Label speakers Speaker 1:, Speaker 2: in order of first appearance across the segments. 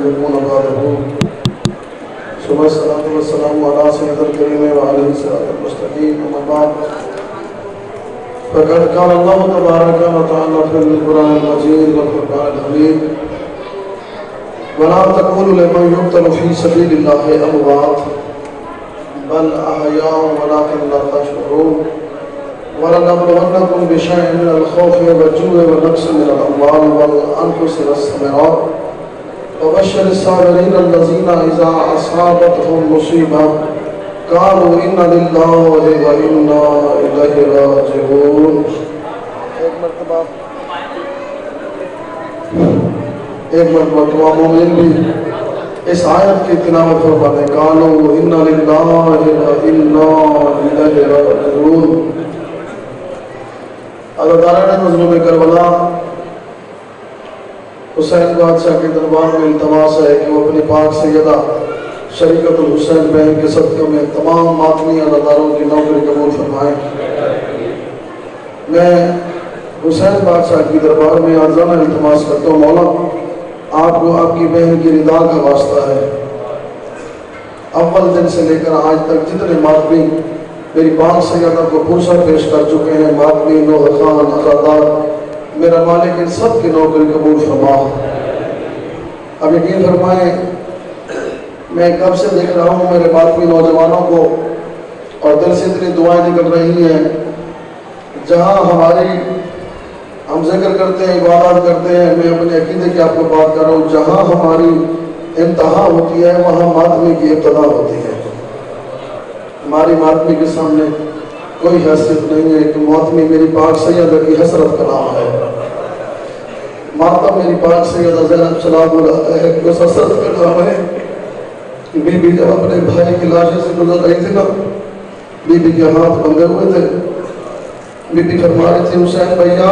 Speaker 1: يكون بعده. ثم الصلاة والسلام على سيد الكريم وعلى الصراط المستقيم. أما بعد فقد قال الله تبارك وتعالى في القرآن المجيد والفرقان الحميد: ولا تقولوا لمن يقتل في سبيل الله أموات بل أحياء ولكن لا تشعرون. ولنبلونكم بشيء من الخوف والجوع ونقص من الأموال والأنفس والثمرات وبشر الصابرين الذين إذا أصابتهم مصيبة قالوا إنا لله وإنا إليه راجعون. ایک مرتبہ تمام مومن بھی اس آیت کی تلاوت فرماتے ہیں: قالوا إنا لله وإنا إليه راجعون. عزاداران مظلوم کربلا حسین بادشاہ کے دربار میں التماس ہے کہ وہ اپنی پاک سیدہ شریکت الحسین بہن کے صدقے میں تمام ماتمی عزاداروں کی نوکری قبول فرمائیں. میں حسین بادشاہ کی دربار میں عاجزانہ التماس کرتا ہوں: مولا، آپ کو آپ کی بہن کی رضا کا واسطہ ہے، اول دن سے لے کر آج تک جتنے ماتمی میری پاک سیدہ کو پرسہ پیش کر چکے ہیں، ماتمی، نوح خان، عزادار، میرا مالک ان سب کی نوکری قبول فرما. اب یقین فرمائیں، میں کب سے دیکھ رہا ہوں میرے ماتمی نوجوانوں کو اور دل سے اتنی دعائیں نکل رہی ہیں. جہاں ہم ذکر کرتے ہیں، عبادات کرتے ہیں، میں اپنے عقیدے کی آپ کو بات کر رہا ہوں، جہاں ہماری انتہا ہوتی ہے وہاں ماتمی کی ابتدا ہوتی ہے. ہماری ماتمی کے سامنے کوئی حیثیت نہیں ہے کہ ماتمی میری پاک سیدہ کی حسرت کا نام ہے. ماتم میری پاک سیدہ زینب سلام اللہ ہے کہ اس حسرت کا نام ہے. بی بی جب اپنے بھائی کی لاشیں سے گزر رہی تھی نا، بی بی کے ہاتھ بندھے ہوئے تھے. بی بی فرما رہی تھی: حسین بھیا،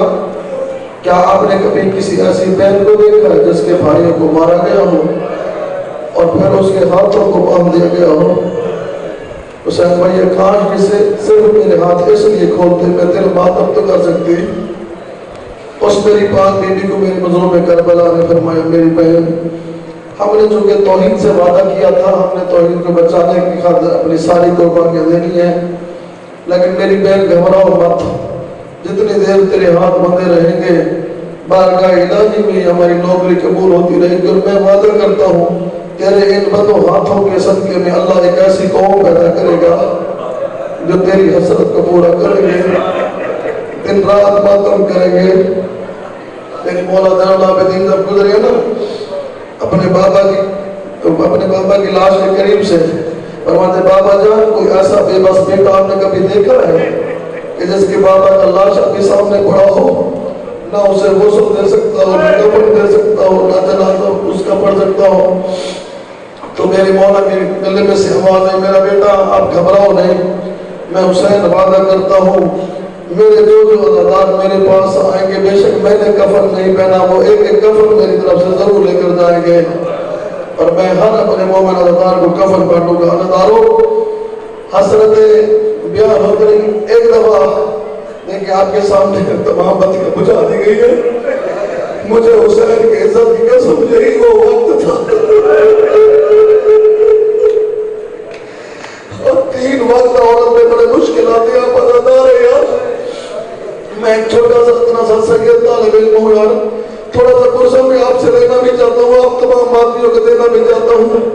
Speaker 1: کیا آپ نے کبھی کسی ایسی بہن کو دیکھا ہے جس کے بھائیوں کو مارا گیا ہو اور پھر اس کے ہاتھوں کو باندھ دیا گیا ہو؟ حسین بھیا، کاش جسے صرف میرے ہاتھ اس لیے کھولتے میں دل ماتم تو کر سکتی. اس میری پاک بی بی کو میری مظلوم کربلا نے فرمایا: میری بہن، ہم نے چونکہ توحید سے وعدہ کیا تھا، ہم نے توحید کو بچانے کی خاطر اپنی ساری قربانیاں دینی ہیں، لیکن میری بہن گھبراؤ مت. جتنی دیر تیرے ہاتھ بندے رہیں گے بارگاہ الہی میں ہماری نوکری قبول ہوتی رہے گی. اور میں وعدہ کرتا ہوں تیرے ان بندوں ہاتھوں کے صدقے میں اللہ ایک ایسی قوم پیدا کرے گا جو تیری حسرت کو پورا کریں گے، دن رات ماتم کریں گے. لیکن مولا زین العابدین جب گزرے نا اپنے بابا کی لاش کے قریب سے، فرماتے: بابا جان، کوئی ایسا بے بس بیٹا آپ نے کبھی دیکھا ہے کہ جس کے بابا کا لاش آپ کے سامنے پڑا ہو، نہ اسے غسل دے سکتا ہو، نہ کفن دے سکتا ہو، نہ جنازہ اس کا پڑھ سکتا ہو؟ تو میری مولا کے گلے میں سے آواز ہے: میرا بیٹا، آپ گھبراؤ نہیں، میں حسین وعدہ کرتا ہوں میرے جو عزادار میرے پاس آئیں گے، بے شک میں نے کفن نہیں پہنا، وہ ایک ایک کفن میری طرف سے ضرور لے کر جائیں گے اور میں ہر اپنے مومن عزادار کو کفن پہنوں گا. عزاداروں، حسرت بیاہ ہوتے رہی. ایک دفعہ دیکھیں آپ کے سامنے تمام باتیں بجھا دی گئی ہے. مجھے حسین کی عزت کی قسم یہی وہ وقت تھا اور 3 وقت عورت میں بڑے مشکلات ہیں. آپ عزادار ہیں یار. میں ایک چھوٹا سا اتنا سا سید طالب علم ہوں یار، تھوڑا سا پرسہ میں آپ سے لینا بھی چاہتا ہوں، آپ تمام باتیوں کو دینا بھی چاہتا ہوں.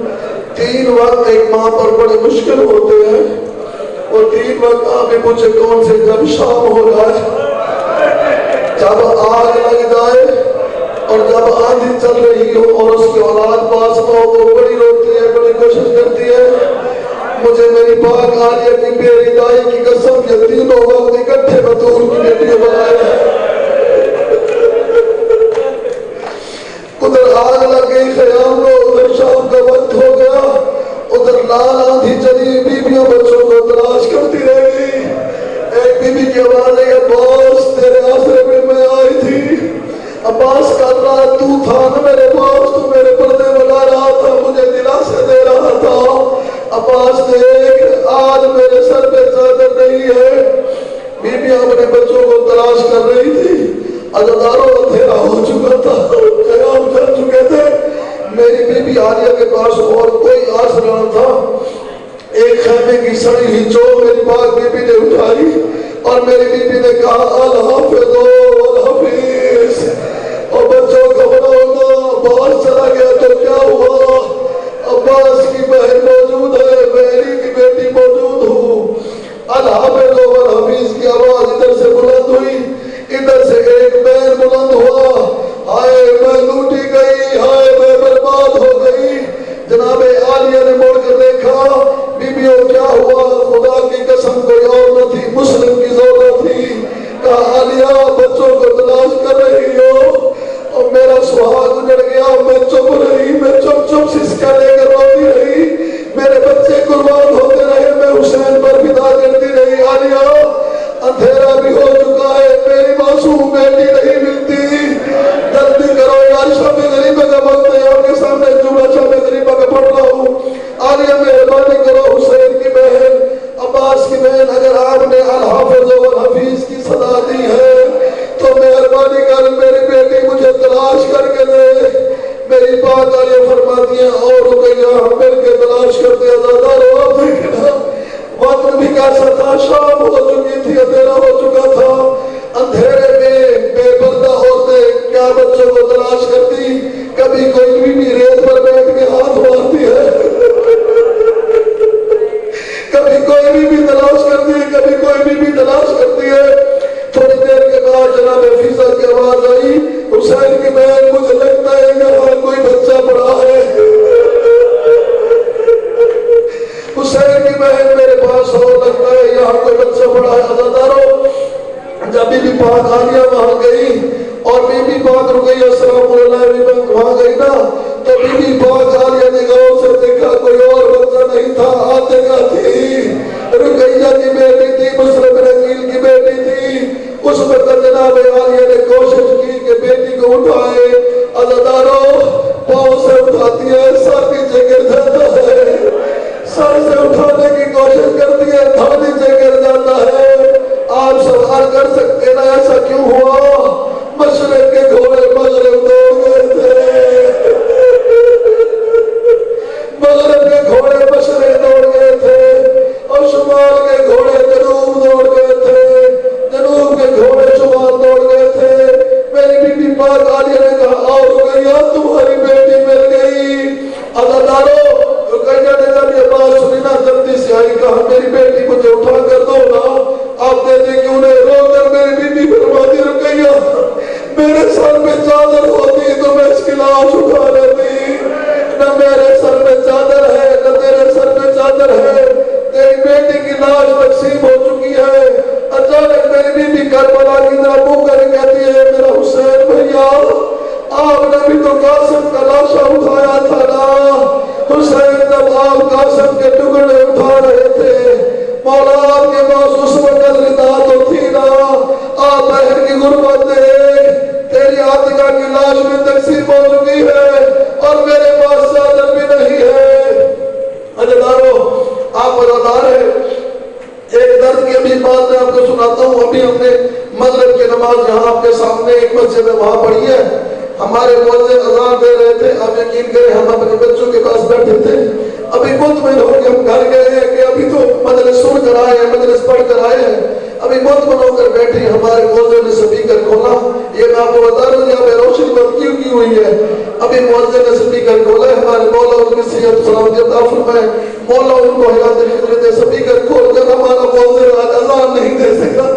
Speaker 1: 3 وقت ایک ماں پر بڑے مشکل ہوتے ہیں، اور 3 وقت آپ ہی پوچھے کون سے؟ جب شام ہو جائے، جب آگ لگ جائے، اور جب آندھی چل رہی ہو اور اس کی اولاد پاس نہ ہو، وہ بڑی روتی ہے، بڑی کوشش کرتی ہے. مجھے میری پاک عالیہ کی بے ردائی کی قسم یہ 3 وقت اکٹھے بطور کی بیٹیوں بنائے ہیں. ادھر آگ لگ گئی خیام کو، ادھر شام کا وقت ہو گیا، ادھر لال آندھی چلی، بیویاں بچوں کو تلاش کرتی رہی. ایک بیوی کی آواز ہے: عباس، تیرے آسرے میں میں آئی تھی. عباس کر رہا تو تھا نا میرے پاس، تو میرے پردے بنا رہا تھا، مجھے دلاسے دے رہا تھا. عباس دیکھ، آج میرے سر پہ چادر نہیں ہے. بیویاں اپنے بچوں کو تلاش کر رہی تھی. عزاداروں اندھیرا ہو چکا تھا، قیام کر چکے تھے. میری بیوی عالیہ کے پاس اور کوئی آسرا نہ تھا. ایک خیمے کی سڑی ہوئی چوک میری پاک بیوی نے اٹھائی اور میری بیوی نے کہا الحافظ الحفیظ. اور بچوں گھبراؤ نہ، عباس چلا گیا تو کیا ہوا؟ عباس کی بہن موجود ہے، بہری کی بیٹی موجود ہوں. الحافظ والحفیظ کی آواز ادھر سے بلند ہوئی، ادھر سے ایک بین بلند ہوا. ہائے میں لوٹی گئی، ہائے میں برباد ہو گئی. جناب عالیہ نے موڑ کر دیکھا، بیبیوں کیا ہوا؟ خدا کی قسم کوئی اور نہ تھی، مسلم کی زوجہ تھی. کہا عالیہ بچوں کو تلاش کر رہی ہو؟ اور میرا سہاگ اجڑ گیا. میں چپ رہی، میں چپ چپ سسکا لے کر روتی رہی. میرے بچے قربان ہوتے رہے، میں حسین پر فدا کرتی رہی. عالیہ اندھیرا بھی ہو چکا ہے، میری معصوم بیٹی نہیں ملتی. جلدی کرو یار، شب غریبہ کا وقت ہے، آپ کے سامنے جملہ شب غریبہ کا پڑھ رہا ہوں. عالیہ مہربانی کرو، حسین کی بہن، عباس کی بہن، اگر آپ نے الحافظ والحفیظ کی صدا دی ہے تو مہربانی کر میری بیٹی مجھے تلاش کر کے دے. میری بات عالیہ فرماتی ہیں اور رقیہ ہم مل کے تلاش کرتے ازادار دیکھنا. وقت بھی کیسا تھا، شام ہو چکی تھی، اندھیرا ہو چکا تھا. اندھیرے میں بے پردہ عورتیں کیا بچوں کو تلاش کرتی؟ کبھی کوئی بھی ریت پر بیٹھ کے ہاتھ مارتی ہے، کبھی کوئی بھی تلاش کرتی ہے، کبھی کوئی بھی تلاش کرتی ہے. تھوڑی دیر کے بعد جناب فیضا کی آواز آئی، حسین کی بہن مجھے لگتا ہے یہاں کوئی بچہ پڑا ہے. حسین کی بہن میرے پاس ہو، لگتا ہے یہاں کوئی بچہ پڑا ہے. عزادارو جب بی بی پاک عالیہ وہاں گئی اور بی بی پاک رقیہ السلام علیہ وہاں گئی نا، تو بی بی پاک عالیہ نے غور سے دیکھا کوئی اور بچہ نہیں تھا. آتکا تھی، رقیہ کی بیٹی تھی، مسلم بن عقیل کی بیٹی تھی. اس وقت جناب عالیہ نے کوشش کی کہ بیٹی کو اٹھائے. عزادارو پاؤں سے اٹھاتی ہے، سر نیچے گر جاتا ہے. سر سے اٹھانے کی کوشش کرتی ہے، دھڑ نیچے گر جاتا ہے. آپ سوال کر سکتے نا ایسا کیوں ہوا؟ مشرق کے گھوڑے مغرب دوڑ گئے تھے، مغرب کے گھوڑے مشرق دوڑ گئے تھے، اور شمال کے گھوڑے جنوب دوڑ گئے تھے، جنوب کے گھوڑے شمال دوڑ گئے تھے. میری بی بی پاک عالیہ نے کہا آؤ رقیہ تمہاری بیٹی مل گئی. عزادارو رقیہ نے جب یہ بات سنی نا، جلدی سے آئی، کہا میری بیٹی مجھے اٹھا کر دو نا. آپ دے دیں کہ انہیں رو کر میری بیوی فرماتی رقیہ میرے سر میں چادر ہوتی تو میں اس کی لاش اٹھا لیتی. نہ میرے سر میں چادر ہے، نہ تیرے سر میں چادر ہے. تیری بیٹی کی لاش تقسیم ہو چکی ہے. اچانک میری بیوی کربلا کی طرف منہ کر کہتی ہے میرا حسین بھیا، آپ نے بھی تو قاسم کا لاشا اٹھایا تھا نا. حسین جب آپ قاسم کے ٹکڑے اٹھا رہے تھے، مولا آپ کے پاس اس وقت ردا تو تھی نا. آپ بہن کی غربت دیکھ، تیری عاتقہ کی لاش میں تقسیم ہو چکی ہے اور میرے پاس چادر بھی نہیں ہے. عزادارو آپ عزادار ہیں. ایک درد کی ابھی بات میں آپ کو سناتا ہوں. ابھی ہم نے مغرب کی نماز یہاں آپ کے سامنے ایک مسجد میں وہاں پڑھی ہے. ہمارے مؤذن اذان دے رہے تھے، آپ یقین کریں ہم اپنے بچوں کے پاس بیٹھے تھے. ابھی مطمئن ہو کے ہم گھر گئے ہیں کہ ابھی تو مجلس سن کر آئے ہیں، مجلس پڑھ کر آئے ہیں. ابھی مطمئن ہو کر بیٹھے ہیں، ہمارے مؤذن نے سپیکر کھولا. یہ میں آپ کو بتا رہا ہوں یہاں پہ روشنی بند کیوں کی ہوئی ہے. ابھی مؤذن نے سپیکر کھولا ہے، ہمارے مولا ان کی صحت سلامتی عطا فرمائے، مولا ان کو حیات فطرت دے. سپیکر کھول کر ہمارا مؤذن اذان نہیں دے سکا.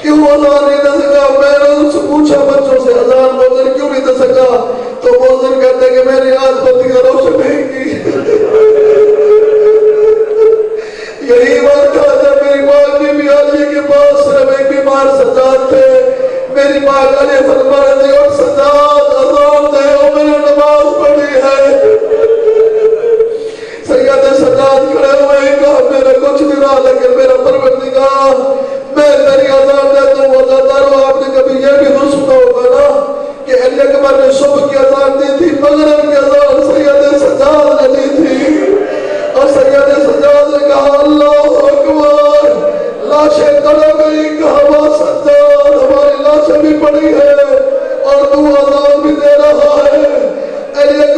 Speaker 1: کیوں اذان نہیں دے سکا؟ میں نے ان سے پوچھا بچوں سے اذان مؤذن کیوں نہیں دے سکا؟ تو مؤذن کہتے کہ میری آج بتیاں روشن نہیں کی. یہی بات تھا جب میری ماں بی عالیہ کے پاس صرف ایک بیمار سجاد تھے. میری ماں علی فرما رہے تھے اور سجاد اذان دے اور میں نے نماز پڑھی ہے. سید سجاد کھڑے ہوئے کہا میرا کچھ نہیں رہا لیکن میرا پروردگار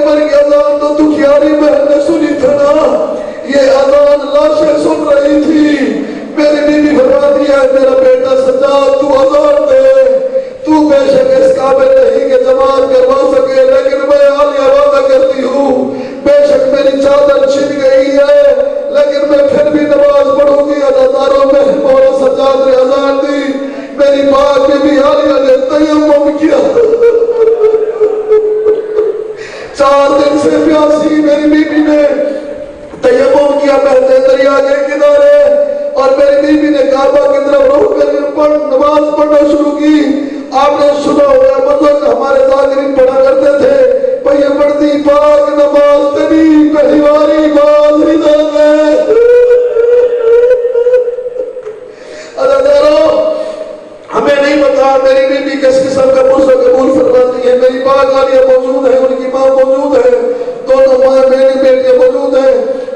Speaker 1: پیغمبر کی اذان تو دکھیاری بہن نے سنی تھا نا، یہ اذان لاشیں سن رہی تھی۔ میری بیوی فرماتی ہے میرا بیٹا سجاد تو اذان دے، تو بے شک اس قابل نہیں کہ جماعت کروا سکے، لیکن میں عالیہ وعدہ کرتی ہوں بے شک میری چادر چھن گئی ہے لیکن میں پھر بھی نماز پڑھوں گی۔ اداداروں میں مولا سجاد نے اذان دی، میری پاک بیوی عالیہ نے تیمم کیا، 4 دن سے پیاسی میری بیوی نے تیمم کیا بہتے دریا کے کنارے، اور میری بیوی نے کعبہ کی طرف رخ کر نماز پڑھنا شروع کی۔ آپ نے سنا ہوگا بزرگ ہمارے ذاکرین پڑھا کرتے تھے، پہیے پڑھتی پاک نماز تیری پہلی باری باز رضا ہے۔ ادادارو ہمیں نہیں پتا میری بیوی کس قسم کا پرسہ قبول فرماتی ہے۔ میری پاک عالیہ موجود ہے، ان کی ماں موجود ہے، دونوں ماں میری بیٹیاں موجود ہیں۔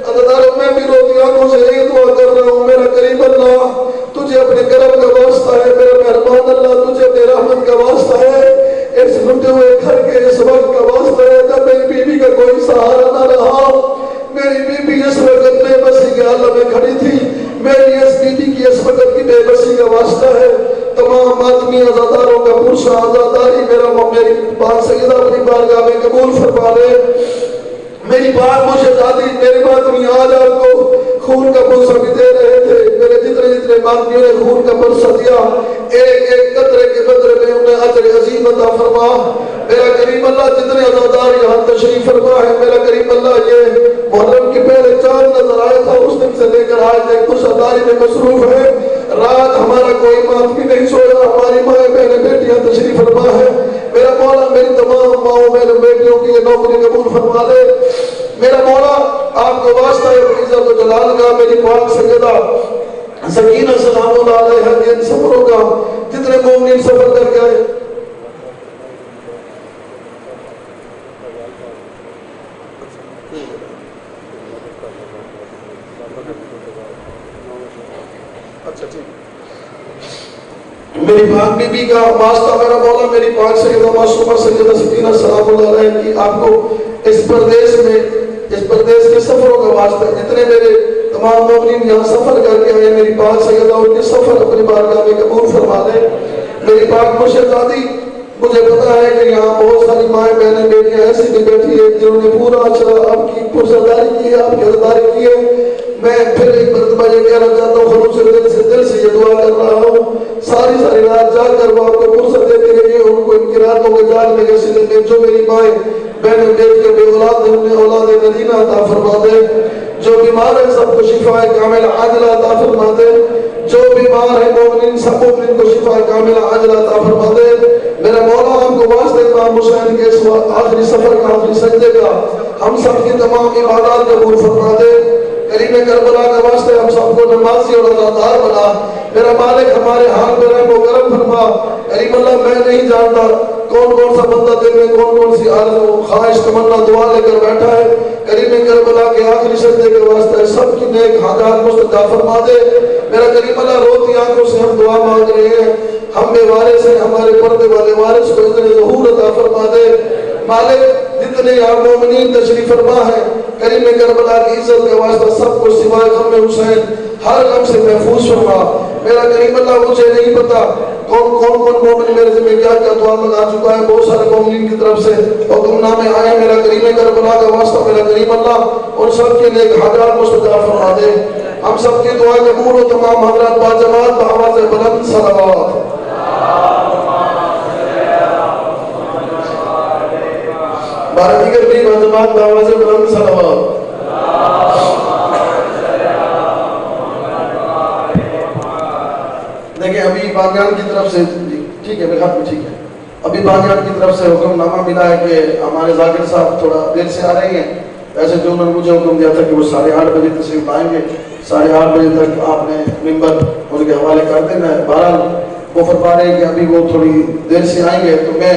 Speaker 1: ادادارو میں بھی روتی آنکھوں سے یہی دعا کر رہا ہوں، میرا کریم اللہ تجھے اپنے کرم کا واسطہ ہے، میرا مہربان اللہ تجھے اپنے رحمت کا واسطہ ہے، اس لٹے ہوئے گھر کے اس وقت کا واسطہ ہے جب میری بیوی کا کوئی سہارا نہ رہا۔ میری بیوی اس وقت بے بسی کے عالم میں کھڑی تھی، میری اس بیوی کی اس وقت کی بے بسی کا واسطہ ہے۔ تمام ماتمی عزاداروں کا پرسہ عزاداری میری پاک سیدہ اپنی بارگاہ میں قبول فرما لے۔ میری بات مجھے دادی میری ماتمی آج آپ کو خون کا پرسہ بھی دے رہے تھے، میرے جتنے ماتمیوں نے خون کا پرسہ دیا ایک ایک قطرے کے بدلے میں انہیں اجر عظیم عطا فرما۔ میرا کریم اللہ جتنے عزادار یہاں تشریف فرما ہے، میرا کریم اللہ یہ محرم کی پہلے چاند نظر آیا تھا اس دن سے لے کر آج تک کچھ عزاداری میں مصروف ہے، رات ہمارا کوئی ماتمی نہیں سویا، ہماری مائیں بہنیں بیٹیاں تشریف فرما ہے۔ میرا مولا میری تمام ماؤں میرے بیٹیوں کی یہ نوکری قبول فرما دے۔ میرا مولا آپ کو واسطہ ہے عزت و جلال کا، میری پاک سیدہ سکینہ سلام اللہ علیہ جن سفروں کا جتنے مومنین سفر کر کے آئے۔ اچھا ٹھیک، میری پاک بی بی کا واسطہ میرا مولا میری پاک سیدہ معصومہ سیدہ سکینہ سلام اللہ علیہ کی آپ کو اس پردیس کے سفروں کا واسطہ جتنے میرے تمام مومنین یہاں سفر کر کے آئے، میری پاک سیدہ ان کے سفر اپنی بارگاہ میں قبول فرما دے۔ میری پاک مرشدادی مجھے پتا ہے کہ یہاں بہت ساری مائیں بہنیں بیٹیاں ایسی بھی بیٹھی ہے جنہوں نے پورا اچھا آپ کی پرسرداری کی ہے، آپ کی عزاداری کی ہے۔ میں پھر ایک مرتبہ یہ کہنا چاہتا ہوں خلوص دل سے یہ دعا کر رہا ہوں ساری رات جاگ کر وہ آپ کو فرصت دیتے رہیے، ان کو ان کی راتوں کے جاگنے کے سلسلے میں جو میری مائیں بہنیں بیٹھ کے بے اولاد ہیں انہیں اولاد نذیرہ عطا فرما دے، جو بیمار ہیں سب کو شفا کاملہ عاجلہ عطا فرما دے، جو بیمار ہیں مومنین سب مومنین کو شفا کاملہ عاجلہ عطا فرما دے۔ میرا مولا آپ کو واسطے امام حسین کے اس آخری سفر کا آخری سجدے کا ہم سب کی تمام عبادات قبول فرما دے۔ کریم کربلا کے واسطے ہم سب کو نمازی اور عزادار بنا۔ میرا مالک ہمارے حال میں رحم و کرم فرما۔ کریم اللہ میں نہیں جانتا کون کون سا بندہ دل میں کون کون سی آرزو خواہش تمنا دعا لے کر بیٹھا ہے، کریم کربلا کے آخری سجدے کے واسطے سب کی نیک حاجات مستجاب فرما دے۔ میرا کریم اللہ روتی آنکھوں سے ہم دعا مانگ رہے ہیں، ہم بے وارث ہیں، ہمارے پردے والے وارث کو اذن ظہور عطا فرما دے۔ مالک جتنے یہاں مومنین تشریف فرما ہے کریم کربلا کی عزت کے واسطہ سب کو سوائے غم حسین ہر غم سے محفوظ فرما۔ میرا کریم اللہ مجھے نہیں پتا کون مومن میرے ذمہ کیا کیا دعا منگا چکا ہے، بہت سارے مومنین کی طرف سے حکم نامے آئے، میرا کریم کربلا کا واسطہ میرا کریم اللہ ان سب کے نیک حاجات مستجاب فرما دے۔ ہم سب کی دعا قبول ہو، تمام حضرات باجماعت بآواز بلند صلوات۔ بارہ دیگر بھی باجماعت بآواز بلند صلوات۔ دیکھیں ابھی بانیان کی طرف سے ٹھیک ہے میرے ہاتھ میں ٹھیک ہے، ابھی بانیان کی طرف سے حکم نامہ ملا ہے کہ ہمارے ذاکر صاحب تھوڑا دیر سے آ رہے ہیں، ایسے جو انہوں نے مجھے حکم دیا تھا کہ وہ 8:30 بجے تشریف لائیں گے، 8:30 بجے تک آپ نے ممبر ان کے حوالے کر دینا ہے۔ بہرحال وہ فرما رہے ہیں کہ ابھی وہ تھوڑی دیر سے آئیں گے، تو میں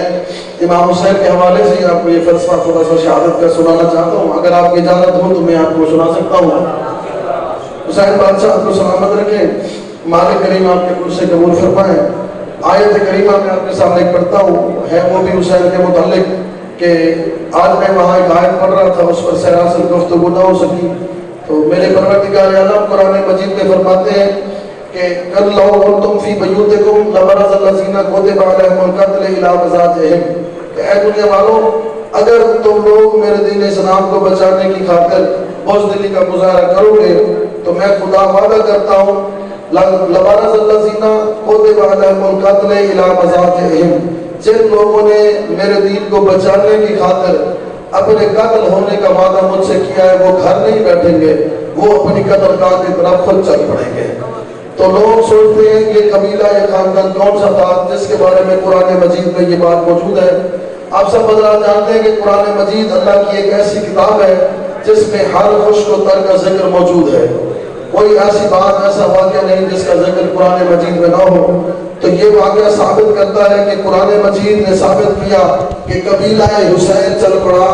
Speaker 1: امام حسین کے حوالے سے آپ کو یہ فلسفہ تھوڑا سا شہادت کا سنانا چاہتا ہوں، اگر آپ کی اجازت ہو تو میں آپ کو سنا سکتا ہوں۔ حسین بادشاہ کو سلامت رکھیں، مالک کریم آپ کے کرسے قبول فرمائیں۔ آیت کریمہ میں آپ کے سامنے پڑھتا ہوں، ہے وہ بھی حسین کے متعلق، کہ آج میں وہاں ایک آیت پڑھ رہا تھا، اس پر سراسر گفتگو نہ ہو سکی، تو میرے پروردگار عالم قرآن مجید میں فرماتے ہیں کہ کل لو کنتم فی بیوتکم لبرز الذین کتب علیہم القتل الی مضاجعہم، کہ اے دنیا والوں اگر تم لوگ میرے دین اسلام کو بچانے کی خاطر بزدلی کا مظاہرہ کرو گے تو میں خدا وعدہ کرتا ہوں لبرز الذین کتب علیہم القتل الی مضاجعہم، جن لوگوں نے میرے دین کو بچانے کی خاطر اپنے قتل ہونے کا وعدہ مجھ سے کیا ہے، وہ گھر نہیں بیٹھیں گے، وہ اپنی قتل گاہ کی طرف خود چل پڑیں گے۔ تو لوگ سوچتے ہیں یہ قبیلہ یا خاندان کون سا تھا جس کے بارے میں قرآن مجید میں یہ بات موجود ہے۔ آپ سب حضرات جانتے ہیں کہ قرآن مجید اللہ کی ایک ایسی کتاب ہے جس میں ہر خشک و تر کا ذکر موجود ہے، کوئی ایسی بات ایسا واقعہ نہیں جس کا ذکر قرآن مجید میں نہ ہو۔ تو یہ واقعہ ثابت کرتا ہے کہ قرآن مجید نے ثابت کیا کہ قبیلہ حسین چل پڑا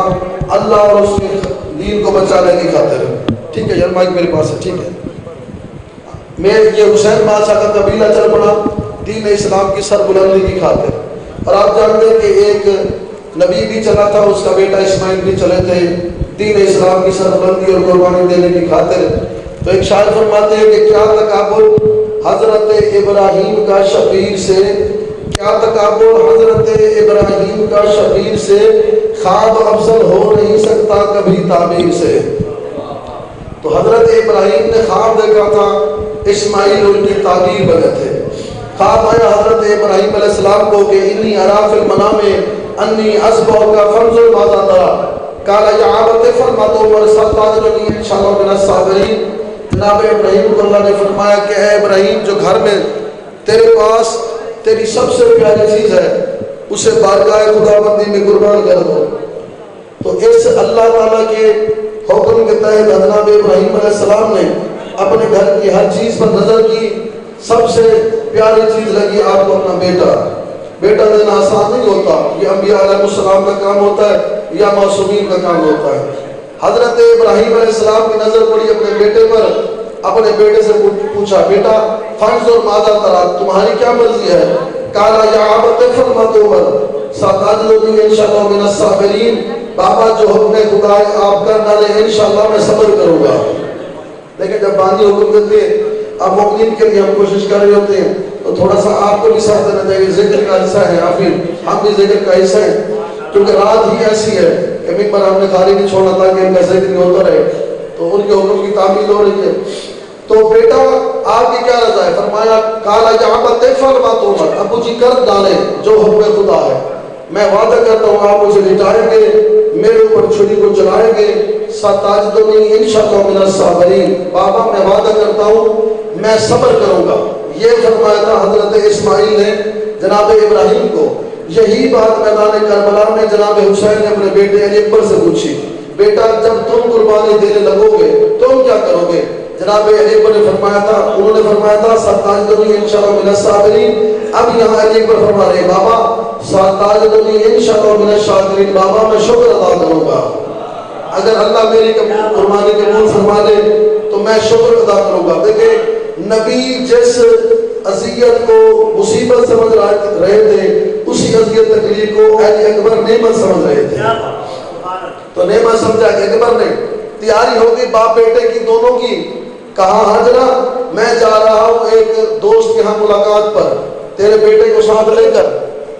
Speaker 1: اللہ اور اس کے دین کو بچانے کی خاطر۔ ٹھیک ہے یار، مائک میرے پاس ہے، ٹھیک ہے۔ میں یہ حسین بادشاہ کا قبیلہ چل پڑا دین اسلام کی سربلندی کی خاطر۔ اور آپ جانتے ہیں کہ ایک نبی بھی چلا تھا، اس کا بیٹا اسماعیل بھی چلے تھے دین اسلام کی سربلندی اور قربانی دینے کی خاطر۔ تو ایک شاعر فرماتے ہیں کہ کیا تکابر حضرت ابراہیم کا شبیر سے، کیا تکابر حضرت ابراہیم کا شبیر سے، خواب افضل ہو نہیں سکتا کبھی تعبیر سے۔ تو حضرت ابراہیم نے خواب دیکھا تھا، اسماعیل ان کی تعبیر بنے تھے۔ خواب آیا حضرت ابراہیم علیہ السلام کو کہ انی ارا فی المنام انی اذبحک فانظر ماذا تری، قال یا ابت افعل ما تؤمر ستجدنی ان شاء اللہ من الصابرین۔ جناب ابراہیم کو اللہ نے فرمایا کہ اے ابراہیم، جو گھر میں تیرے پاس تیری سب سے پیاری چیز ہے اسے بارگاہ خداوندی میں قربان کر دو۔ تو اس اللہ تعالیٰ کے حکم کے تحت جناب ابراہیم علیہ السلام نے اپنے گھر کی ہر چیز پر نظر کی، سب سے پیاری چیز لگی آپ کو اپنا بیٹا۔ بیٹا دینا آسان نہیں ہوتا، یہ انبیاء علیہ السلام کا کام ہوتا ہے یا معصومین کا کام ہوتا ہے۔ حضرت ابراہیم علیہ السلام کی نظر پڑی اپنے بیٹے پر، اپنے بیٹے سے پوچھا بیٹا فانظر ماذا تری، تمہاری کیا مرضی ہے؟ قال یا ابت افعل ما تؤمر ستجدنی ان شاء اللہ من الصابرین، بابا جو حکم خدا آپ کا ڈالے انشاءاللہ میں صبر کروں گا۔ لیکن جب باندھی حکم دیتے ہیں، اب مومنین کے لیے ہم کوشش کر رہے ہوتے ہیں تو تھوڑا سا آپ کو بھی ساتھ دینا چاہیے، ذکر کا حصہ ہے، یا پھر ہم بھی ذکر کا حصہ ہیں، کیونکہ رات ہی ایسی ہے کہ ممبر ہم نے خالی نہیں چھوڑا تاکہ ان کا ذکر نہیں ہوتا رہے، تو ان کے حکم کی تعمیل ہو رہی ہے۔ تو بیٹا آپ کی کیا رضا ہے؟ فرمایا قال یا ابت افعل ما تؤمر، ابو جی کر ڈالے جو حکم خدا ہے، میں وعدہ کرتا ہوں آپ مجھے لٹائیں گے، میرے اوپر چھری کو چلائیں گے، ستجدنی ان شاء اللہ من الصابرین، بابا میں وعدہ کرتا ہوں میں صبر کروں گا۔ یہ فرمایا تھا حضرت اسماعیل نے جناب ابراہیم کو۔ یہی بات میدان کربلا میں جناب حسین نے اپنے بیٹے علی اکبر سے پوچھی، بیٹا جب تم قربانی دینے لگو گے تم کیا کرو گے؟ جناب علی اکبر نے فرمایا تھا، انہوں نے فرمایا تھا ستجدنی ان شاء اللہ من الصابرین۔ اب یہاں علی اکبر فرما رہے بابا ستجدنی ان شاء اللہ من الشاکرین، بابا میں شکر ادا کروں گا، اگر اللہ میری قربانی قبول فرما دے تو میں شکر ادا کروں گا۔ دیکھیں نبی جس اذیت کو مصیبت سمجھ رہے تھے اسی اذیت تکلیف کو علی اکبر نعمت سمجھ رہے تھے، تو نعمت سمجھا کہ اکبر نے تیاری ہوگی باپ بیٹے کی دونوں کی۔ کہا حاجرہ میں جا رہا ہوں ایک دوست کے ہاں ملاقات پر، تیرے بیٹے کو ساتھ لے کر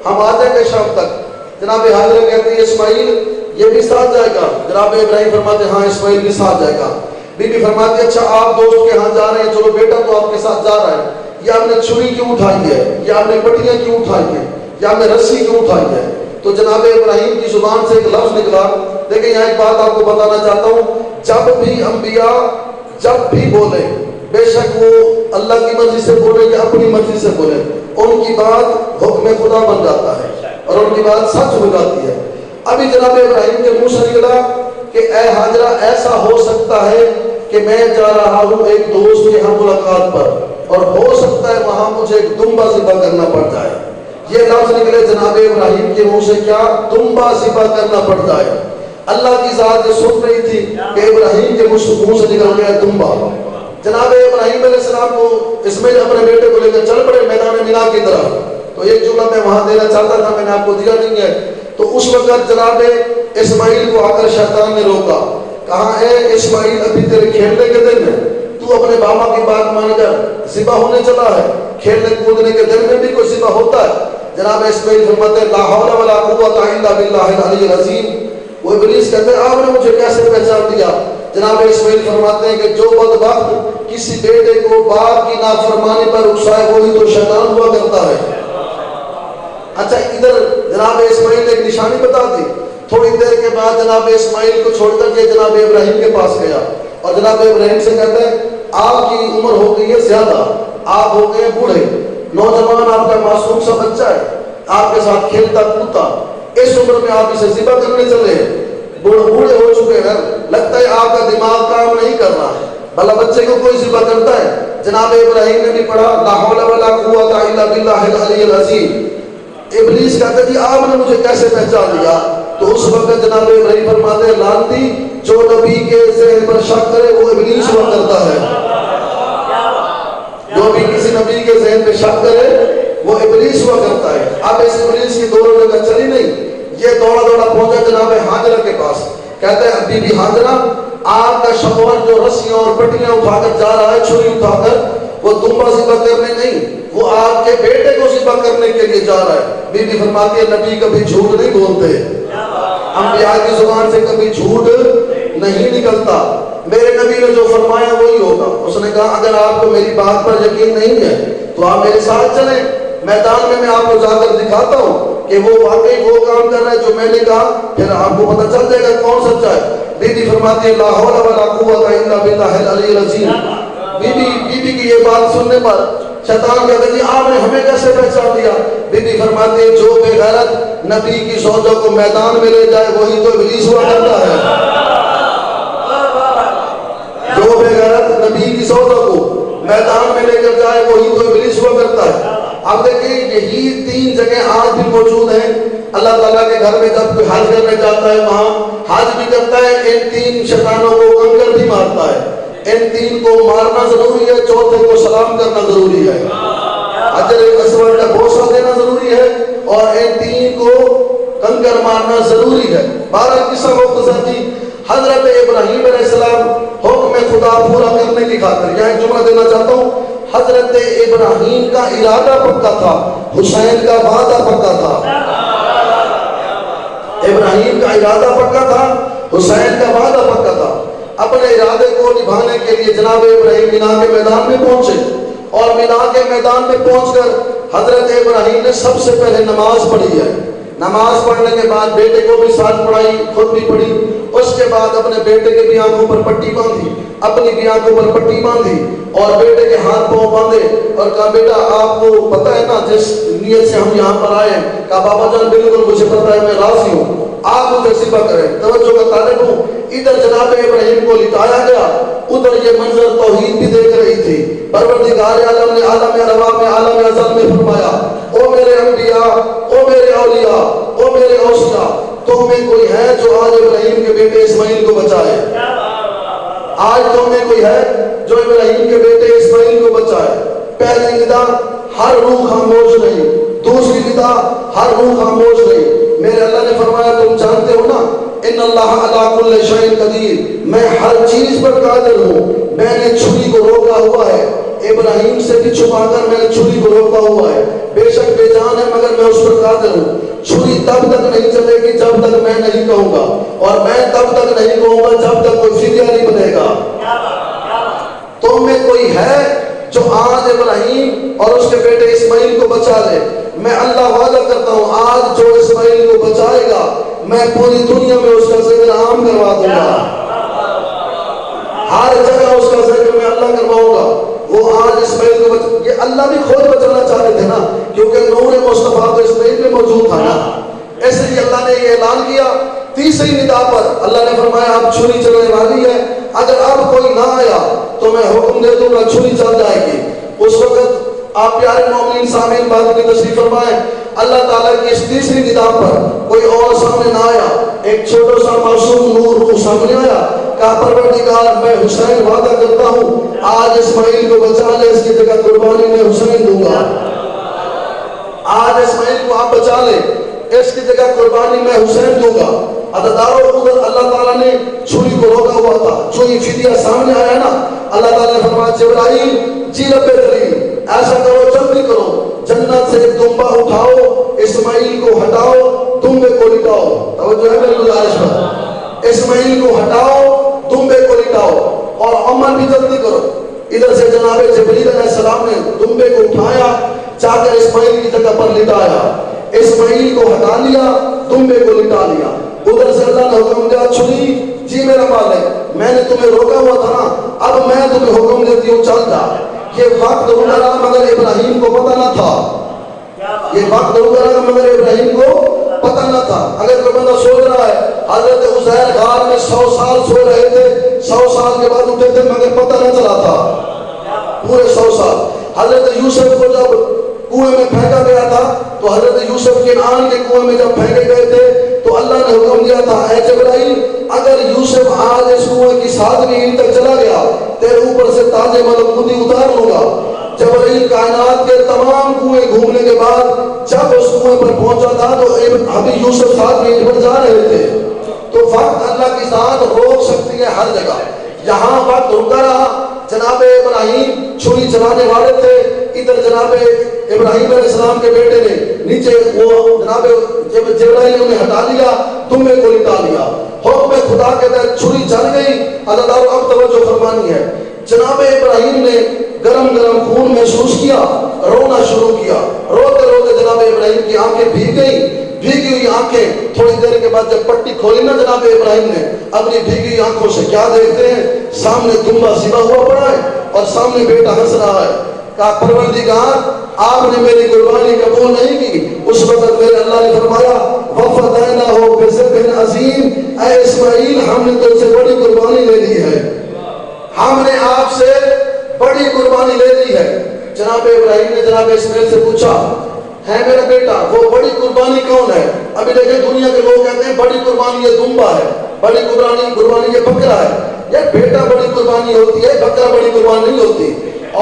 Speaker 1: ہم آ جائیں گے شام تک۔ جناب حاجرہ کہتی ہے اسماعیل یہ بھی ساتھ جائے گا؟ جناب ابراہیم فرماتے ہاں اسماعیل بھی ساتھ جائے گا۔ بی بی فرماتی اچھا آپ دوست کے ہاں جا رہے ہیں، چلو بیٹا تو آپ کے ساتھ جا رہا ہے، یا آپ نے چھری کیوں اٹھائی ہے، یا آپ نے پٹیاں کیوں اٹھائی ہیں، یا آپ نے رسی کیوں اٹھائی ہے؟ تو جناب ابراہیم کی زبان سے ایک لفظ نکلا۔ دیکھیں یہاں ایک بات آپ کو بتانا چاہتا ہوں، جب بھی انبیاء جب بھی بولے، بے شک وہ اللہ کی مرضی سے بولے یا اپنی مرضی سے بولے، ان کی بات حکم خدا بن جاتا ہے اور ان کی بات سچ ہو جاتی ہے۔ ابھی جناب ابراہیم کے منہ سے نکلا کہ اے حاجرہ ایسا ہو سکتا ہے کہ میں جا رہا ہوں ایک دوست کے ہاں ملاقات پر اور ہو سکتا ہے وہاں مجھے ایک دمبا ذبح کرنا پڑ جائے۔ یہ لفظ نکلے جناب ابراہیم کے منہ سے، کیا دمبا ذبح کرنا پڑ جائے۔ اللہ کی ذات یہ سن رہی تھی کہ ابراہیم کے منہ سے نکل گیا دمبا۔ جناب ابراہیم علیہ السلام کو اسماعیل اپنے بیٹے کو لے کر چل پڑے میدان مینا کی طرف۔ تو ایک جملہ میں وہاں دینا چاہتا تھا، میں نے آپ کو دیا نہیں ہے تو اس وقت جناب اسماعیل کو آ کر شیطان نے روکا، کہا اے اسماعیل ابھی تیرے کھیلنے کے دن ہے، تو اپنے بابا کی بات مان کر ذبح ہونے چلا ہے، کھیلنے کودنے کے دن میں بھی کوئی ذبح ہوتا ہے؟ جناب اسماعیل فرماتے ہیں لا حول ولا قوت الا باللہ العلی العظیم۔ وہ ابلیس کہتے ہیں آپ نے مجھے کیسے پہچان دیا؟ جناب اسماعیل فرماتے ہیں کہ جو بدبخت کسی بیٹے کو باپ کی نافرمانی پر اکسائے وہی تو شیطان ہوا کرتا ہے۔ اچھا ادھر جناب اسماعیل نے ایک نشانی بتا دی، تھوڑی دیر کے بعد جناب اسماعیل کو چھوڑ کر یہ جناب ابراہیم کے پاس گیا اور جناب ابراہیم سے کہتا ہے آپ کی عمر ہو گئی ہے زیادہ، آپ ہو گئے بوڑھے، نوجوان آپ کا معصوم سا بچہ ہے، آپ کے ساتھ کھیلتا کودتا، اس عمر میں آپ اسے ذبح کرنے چلے ہیں، بوڑھے ہو چکے ہیں، لگتا ہے آپ کا دماغ کام نہیں کر رہا ہے، بھلا بچے کو کوئی ذبح کرتا ہے؟ جناب ابراہیم نے بھی پڑھا لا حول ولا قوت الا باللہ العلی العظیم۔ ابلیس کہتا جی آپ نے مجھے کیسے پہچان لیا؟ تو اس وقت جناب ابراہیم فرماتے ہیں لعنتی جو نبی کے ذہن پر شک کرے وہ ابلیس ہوا کرتا ہے، جو بھی کسی نبی کے ذہن پہ شک کرے وہ ابلیس ہوا کرتا ہے۔ اب اس ابلیس کی دونوں جگہ چلی نہیں، یہ دوڑا دوڑا پہنچا جناب ہاجرہ کے پاس، کہتا ہے بی بی ہاجرہ آپ کا شوہر جو رسیاں اور پٹیاں اٹھا کر جا رہا ہے چھری اٹھا کر، وہ دمبا ذبح کرنے نہیں، وہ آپ کے بیٹے کو ذبح کرنے کے لیے جا رہا ہے۔ بی بی فرماتی ہے نبی کبھی جھوٹ نہیں بولتے، انبیاء کی زبان سے کبھی جھوٹ نہیں نکلتا، میرے نبی نے جو فرمایا وہی ہوگا۔ اس نے کہا اگر آپ کو میری بات پر یقین نہیں ہے تو آپ میرے ساتھ چلیں، میدان میں آپ کو جا کر دکھاتا ہوں کہ وہ واقعی وہ کام کر رہا ہے جو میں نے کہا، پھر آپ کو پتہ چل جائے گا کون سچا ہے۔ بی بی فرماتی ہے لا حول ولا قوت الا باللہ العلی العظیم۔ بی بی کی یہ بات سننے پر شیطان کہتا ہے جی آپ نے ہمیں کیسے پہچان دیا؟ بی بی فرماتی ہے جو بے غیرت نبی کی زوجہ کو میدان میں لے جائے وہی تو ابلیس ہوا کرتا ہے، جو بے غیرت نبی کی زوجہ کو میدان میں لے کر جائے وہی تو ابلیس ہوا کرتا ہے۔ اب دیکھیں یہی تین جگہ آج بھی موجود ہیں، اللہ تعالیٰ کے گھر میں جب کوئی حج کرنے جاتا ہے وہاں حج بھی کرتا ہے، ان تین شیطانوں کو کنکر بھی مارتا ہے، ان تین کو مارنا ضروری ہے، چوتھے کو سلام کرنا ضروری ہے، حجر اسود کا بوسہ دینا ضروری ہے اور ان تین کو کنکر مارنا ضروری ہے۔ 12 قصہ مختصر جی، حضرت ابراہیم علیہ السلام حکم خدا پورا کرنے کی خاطر یہاں ایک جملہ دینا چاہتا ہوں، حضرت ابراہیم کا ارادہ پکا تھا، حسین کا وعدہ پکا تھا، ابراہیم کا ارادہ پکا تھا، حسین کا وعدہ پکا تھا۔ اپنے ارادے کو نبھانے کے لیے جناب ابراہیم مینا کے میدان میں پہنچے اور مینا کے میدان میں پہنچ کر حضرت ابراہیم نے سب سے پہلے نماز پڑھی ہے، نماز پڑھنے کے بعد بیٹے کو بھی ساتھ پڑھائی، خود بھی پڑھی، اس کے بعد اپنے بیٹے کے بھی آنکھوں پر پٹی باندھی، اپنی بھی آنکھوں پر پٹی باندھی اور بیٹے کے ہاتھ پاؤں باندھے اور کہا بیٹا آپ کو پتہ ہے نا جس نیت سے ہم یہاں پر آئے ہیں؟ کہا بابا جان بالکل مجھے پتہ ہے، میں راضی ہوں، آپ مجھے ذبح کریں۔ توجہ کا طالب ہوں، ادھر جناب ابراہیم کو لٹایا گیا، ادھر یہ منظر توحید بھی دیکھ رہی تھی۔ پروردگار عالم نے عالم ارواح میں عالم ازل میں فرمایا او میرے انبیاء، او میرے اولیاء، او میرے اوصیاء، تم میں کوئی ہے جو آج ابراہیم کے بیٹے اسماعیل کو بچائے؟ آج تم میں کوئی ہے جو ابراہیم کے بیٹے اسماعیل کو بچائے؟ پہلی ندا ہر روح خاموش رہی، دوسری ندا ہر روح خاموش رہی۔ میرے اللہ نے فرمایا تم جانتے ہو نا ان اللہ علی کل شیء قدیر، میں ہر چیز پر قادر ہوں، میں نے چھری کو روکا ہوا ہے، ابراہیم سے بھی چھپا کر میں نے چھری کو روکا ہوا ہے، بے شک بے جان ہے مگر میں اس پر قادر ہوں، چھری تب تک نہیں چلے گی جب تک میں نہیں کہوں گا، اور میں تب تک نہیں کہوں گا جب تک کوئی فدیہ نہیں بنے گا۔ تم میں کوئی ہے جو آج ابراہیم اور اس کے بیٹے اسماعیل کو بچا لے؟ میں اللہ وعدہ کرتا ہوں آج جو اسماعیل کو بچائے گا میں پوری دنیا میں اس کا ذکر عام کروا دوں گا، ہر جگہ اس کا ذکر میں اللہ کرواؤں گا۔ وہ آج اسماعیل کو یہ اللہ بھی خود بچانا چاہتے تھے نا، کیونکہ نور مصطفیٰ تو اسماعیل میں موجود تھا نا، ایسے ہی اللہ نے یہ اعلان کیا۔ تیسری ندا پر اللہ نے فرمایا اب چھری چلنے والی ہے، اگر اب کوئی نہ آیا تو میں حکم دے دوں گا چھری چل جائے گی۔ اس وقت آپ پیارے مومنین سامعین بات کی تشریف فرمائیں، اللہ تعالیٰ کی اس تیسری ندا پر کوئی اور سامنے نہ آیا، ایک چھوٹا سا معصوم نور روح سامنے آیا، کہا پروردگار میں حسین وعدہ کرتا ہوں آج اسماعیل کو بچا لے، اس کی جگہ قربانی میں حسین دوں گا، آج اسماعیل کو آپ بچا لے۔ اس کی جگہ قربانی میں حسین دوں گا. عزادارو ادھر اللہ تعالیٰ نے چھری کو روکا ہوا تھا. جو یہ فدیہ سامنے آیا نا, اللہ تعالیٰ نے فرمایا جبرائیل جی رب دلیل ایسا کرو, جلدی کرو, جنت سے ایک دمبا اٹھاؤ, اسماعیل کو ہٹاؤ, دمبے کو لٹاؤ. توجہ ہے میری گزارش پر, اسماعیل کو ہٹاؤ, دمبے کو لٹاؤ, اور عمل بھی جلدی کرو. ادھر سے جناب جبریل علیہ السلام نے دمبے کو اٹھایا, جا کر اسماعیل کی جگہ پر لٹایا, اسماعیل کو ہٹا لیا, دمبے کو لٹا لیا. ادھر سے اللہ نے حکم دیا چھری جی میرا مالک میں نے تمہیں روکا ہوا تھا نا, اب میں تمہیں حکم دیتی ہوں چل جا. یہ وقت گزرا مگر ابراہیم کو پتہ نہ تھا, یہ وقت گزرا مگر ابراہیم کو پتہ نہ تھا. اگر کوئی بندہ سوچ رہا ہے حضرت عزیر غار میں 100 سال سو رہے تھے, 100 سال کے بعد اٹھے تھے مگر پتہ نہ چلا تھا, پورے 100 سال. حضرت یوسف کو جب کنویں میں پھینکا گیا تھا تو حضرت یوسف کنعان کے کنویں میں جب پھینکے گئے تھے تو اللہ نے حکم دیا تھا اے جبرائیل اگر یوسف آج اس کنویں کی 7ویں اینٹ تک چلا گیا تیرے اوپر سے تاج ملکوتی اتار لوں گا. جبرائیل کائنات کے تمام کنویں گھومنے کے بعد جب اس کنویں پر پہنچا تھا تو ابھی یوسف 7ویں اینٹ پر جا رہے تھے. تو وقت اللہ کی ذات روک سکتی ہے ہر جگہ. یہاں وقت رکا رہا, جناب ابراہیم چھری چلانے والے تھے, ادھر جناب ابراہیم علیہ السلام کے بیٹے نے نیچے وہ جناب جبرائیل نے انہیں ہٹا لیا, دمبے کو لٹا لیا. حکم خدا کے تحت چھری چل گئی. اللہ اب توجہ فرمانی ہے, جناب ابراہیم نے گرم گرم خون محسوس کیا, رونا شروع کیا. روتے روتے جناب ابراہیم کی آنکھیں بھیگ گئی. بھیگی ہوئی آنکھیں تھوڑی دیر کے بعد جب پٹی کھولی نا جناب ابراہیم نے اپنی بھیگی ہوئی آنکھوں سے کیا دیکھتے ہیں, سامنے دمبا سیدھا ہوا پڑا ہے اور سامنے بیٹا ہنس رہا ہے. کہا پروردگار آپ نے میری قربانی قبول نہیں کی. اس وقت میرے اللہ نے فرمایا وفدیناہ بذبح عظیم, اے اسماعیل ہم نے تجھ سے بڑی قربانی لے لی ہے, ہم نے آپ سے بڑی قربانی لے لی ہے. جناب ابراہیم نے جناب اسماعیل سے پوچھا ہے میرا بیٹا وہ بڑی قربانی کون ہے؟ ابھی دیکھیں دنیا کے لوگ کہتے ہیں بڑی قربانی یہ دمبا ہے, بڑی قربانی یہ بکرا ہے. یہ بیٹا بڑی قربانی ہوتی ہے, بکرا بڑی قربانی نہیں ہوتی.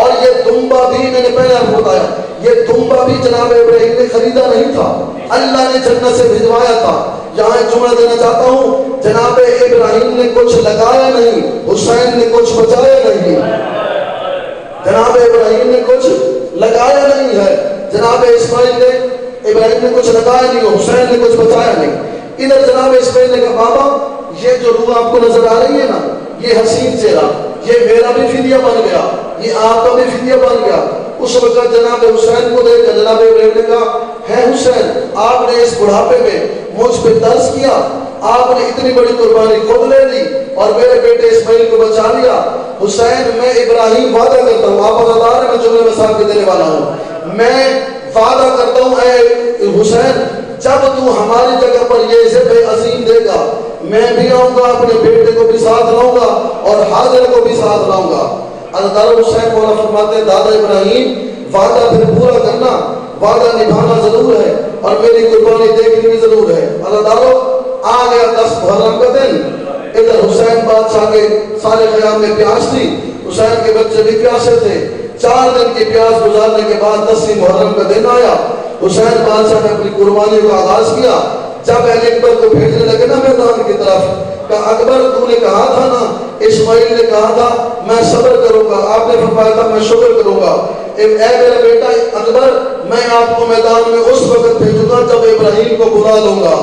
Speaker 1: اور یہ دمبا بھی میں نے پہلے آپ کو بتایا, یہ دمبا بھی جناب ابراہیم نے خریدا نہیں تھا, اللہ نے جنت سے بھجوایا تھا. یہاں ایک جملہ دینا چاہتا ہوں, جناب ابراہیم نے کچھ لگایا نہیں, حسین نے کچھ بچایا نہیں. جناب ابراہیم نے کچھ لگایا نہیں ہے, جناب اسماعیل نے ابراہیم نے کچھ لگایا نہیں, حسین نے کچھ بچایا نہیں. ادھر جناب اسماعیل نے کہا بابا یہ جو روح آپ کو نظر آ رہی ہے نا, یہ حسین چہرہ, یہ میرا بھی فدیہ بن گیا, یہ آپ کا بھی فدیہ بن گیا. اس وقت جناب حسین کو دیکھ کر جناب ابراہیم نے کہا ہے حسین آپ نے اس بڑھاپے میں مجھ پہ ترس کیا, آپ نے اتنی بڑی قربانی خود لے لی اور میرے بیٹے اسماعیل کو بچا لیا. حسین میں ابراہیم وعدہ کرتا ہوں, آپ وفادار ہیں, میں جملے میں صاحب کے دینے والا ہوں, میں وعدہ کرتا ہوں اے حسین جب تو ہماری جگہ پر یہ ذبح عظیم دے گا میں بھی آؤں گا, اپنے بیٹے کو بھی ساتھ لاؤں گا اور حاضر کو بھی ساتھ لاؤں گا. اللہ حسین مولا فرماتے ہیں دادا ابراہیم وعدہ پھر پورا کرنا, وعدہ نبھانا ضرور ہے اور میری قربانی دیکھنی بھی ضرور ہے. اللہ تعالیٰ آ گیا 10 محرم کا دن. ادھر حسین بادشاہ کے سارے خیام میں پیاس تھی, حسین کے بچے بھی پیاسے تھے. 4 دن کی پیاس گزارنے کے بعد 10 محرم کا دن آیا. حسین بادشاہ نے اپنی قربانی کا آغاز کیا. جب علی اکبر کو بھیجنے لگے نا میدان کی طرف, کہا اکبر تو نے کہا تھا نا, اسماعیل نے کہا تھا میں صبر کروں گا, آپ نے فرمایا تھا میں شکر کروں گا. اے میرا بیٹا اکبر میں آپ کو میدان میں اس وقت بھیجوں گا جب ابراہیم کو بلا لوں گا.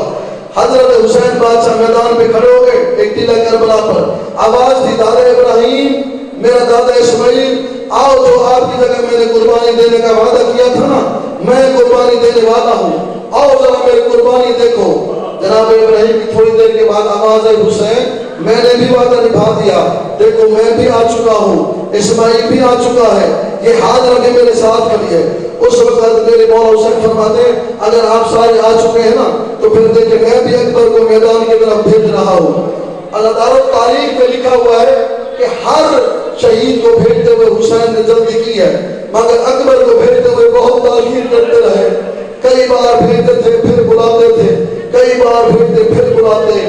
Speaker 1: حضرت حسین بادشاہ میدان پہ کھڑے ہو گئے, ایک ٹیلہ کربلا پر آواز دی دادا ابراہیم میرا دادا اسماعیل آؤ, جو آپ کی جگہ میں نے قربانی دینے کا وعدہ کیا تھا نا میں قربانی دینے والا ہوں, آؤ ذرا میری قربانی دیکھو. جناب ابراہیم کی تھوڑی دیر کے بعد آواز ہے حسین میں نے بھی وعدہ نبھا دیا, دیکھو میں بھی آ چکا ہوں, اسماعیل بھی آ چکا ہے, یہ حاضر بھی میرے ساتھ کھڑی ہے. اس وقت میرے مولا حسین فرماتے ہیں اگر آپ سارے آ چکے ہیں نا تو پھر دیکھیں میں بھی اکبر کو میدان کی طرف بھیج رہا ہوں. اللہ تعالیٰ تاریخ میں لکھا ہوا ہے کہ ہر شہید کو بھیجتے ہوئے حسین نے جلدی کی ہے, مگر اکبر کو بھیجتے ہوئے بہت تاخیر کرتے رہے. کئی بار بھیجتے تھے پھر بلاتے تھے, کئی بار بھیجتے پھر بلاتے.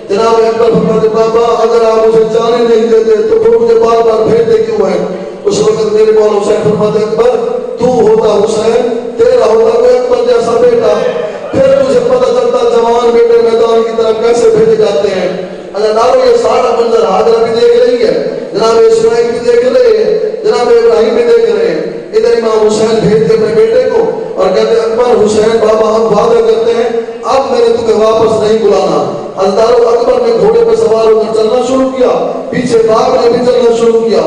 Speaker 1: جناب اکبر فرماتے بابا اگر آپ مجھے جانے نہیں دیتے تو پھر مجھے بار بار بھیجتے کیوں ہیں؟ اس وقت میرے مولا حسین فرماتے اکبر تو ہوتا حسین، تیرا ہوتا کوئی اکبر جیسا بیٹا، پھر تجھے پتہ چلتا جوان بیٹے میدان کی طرف کیسے بھیجے جاتے ہیں۔ اللہ نارو یہ سارا منظر حاضرہ بھی دیکھ رہی ہے، جناب اسماعیل بھی دیکھ رہے ہیں، جناب ابراہیم بھی دیکھ رہے ہیں۔ ادھر امام حسین بھیجتے اپنے بیٹے کو اور کہتے ہیں اکبر حسین بابا ہم وعدہ کرتے ہیں اب میں نے تمہیں واپس نہیں بلانا۔ حضرت اکبر نے گھوڑے پہ سوار ہو کر چلنا شروع کیا، پیچھے باغ نے بھی چلنا شروع کیا،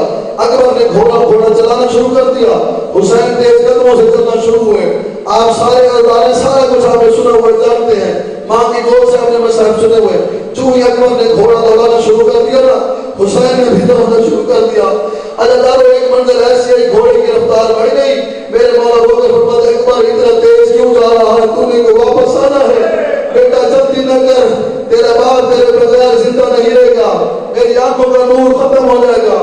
Speaker 1: اکبر نے گھوڑا چلانا شروع کر دیا، حسین تیز قدموں سے چلنا شروع ہوئے۔ آپ سارے ادارے سارا کچھ آپ نے سنا ہوئے جانتے ہیں، ماں کی گود سے آپ نے مسائب سنے ہوئے۔ چوں ہی اکبر نے گھوڑا دوڑانا شروع کر دیا نا، حسین نے بھی دوڑنا شروع کر دیا۔ اللہ ایک منزل ایسی ہے گھوڑے کی رفتار بڑھ گئی، میرے مولا رو کے فرماتے اکبر اتنا تیز کیوں جا رہا ہے، تو نے کو واپس آنا ہے بیٹا، جلدی نہ کر، تیرا باپ تیرے بغیر زندہ نہیں رہے گا، میری آنکھوں کا نور ختم ہو جائے گا۔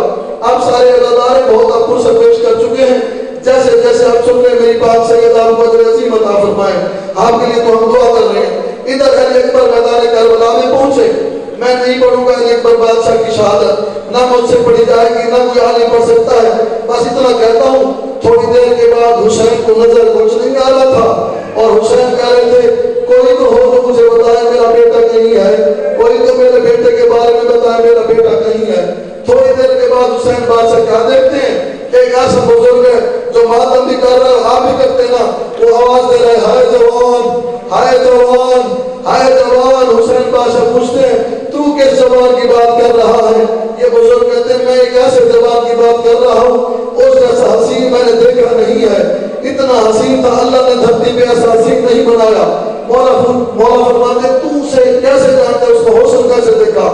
Speaker 1: آپ سارے ادارے بہت آپ پر سے پیش کر چکے ہیں، جیسے جیسے آپ سن رہے میری پاک سید آپ کو اجر عظیم عطا فرمائے، آپ کے لیے تو ہم دعا کر رہے ہیں۔ ادھر علی اکبر میدان کربلا میں پہنچے، میں نہیں پڑھوں گا علی اکبر بادشاہ کی شہادت، نہ مجھ سے پڑھی جائے گی نہ کوئی عالم پڑھ سکتا ہے، بس اتنا کہتا ہوں۔ تھوڑی دیر کے بعد حسین کو نظر کچھ نہیں آ رہا تھا اور حسین کہہ رہے تھے کوئی تو ہو جو مجھے بتائے میرا بیٹا کہیں ہے، کوئی تو میرے بیٹے کے بارے میں بتائے میرا بیٹا کہیں ہے۔ تھوڑی دیر کے بعد حسین بادشاہ کیا دیکھتے ہیں، ایک ایسا بزرگ ہے جو ماتم بھی کر رہا ہے، آپ بھی کرتے نا، وہ آواز دے رہے ہیں ہائے جوان ہائے جوان ہائے جوان۔ حسین بادشاہ پوچھتے ہیں تو کس زبان کی بات کر رہا ہے؟ یہ بزرگ کہتے ہیں میں ایک ایسے زبان کی بات کر رہا ہوں اس جیسا حسین میں نے دیکھا نہیں ہے، اتنا حسین تھا اللہ نے دھرتی پہ ایسا حسین نہیں بنایا۔ مولا فرماتے تو اسے کیسے جانتے، اس کو حسن کیسے دیکھا؟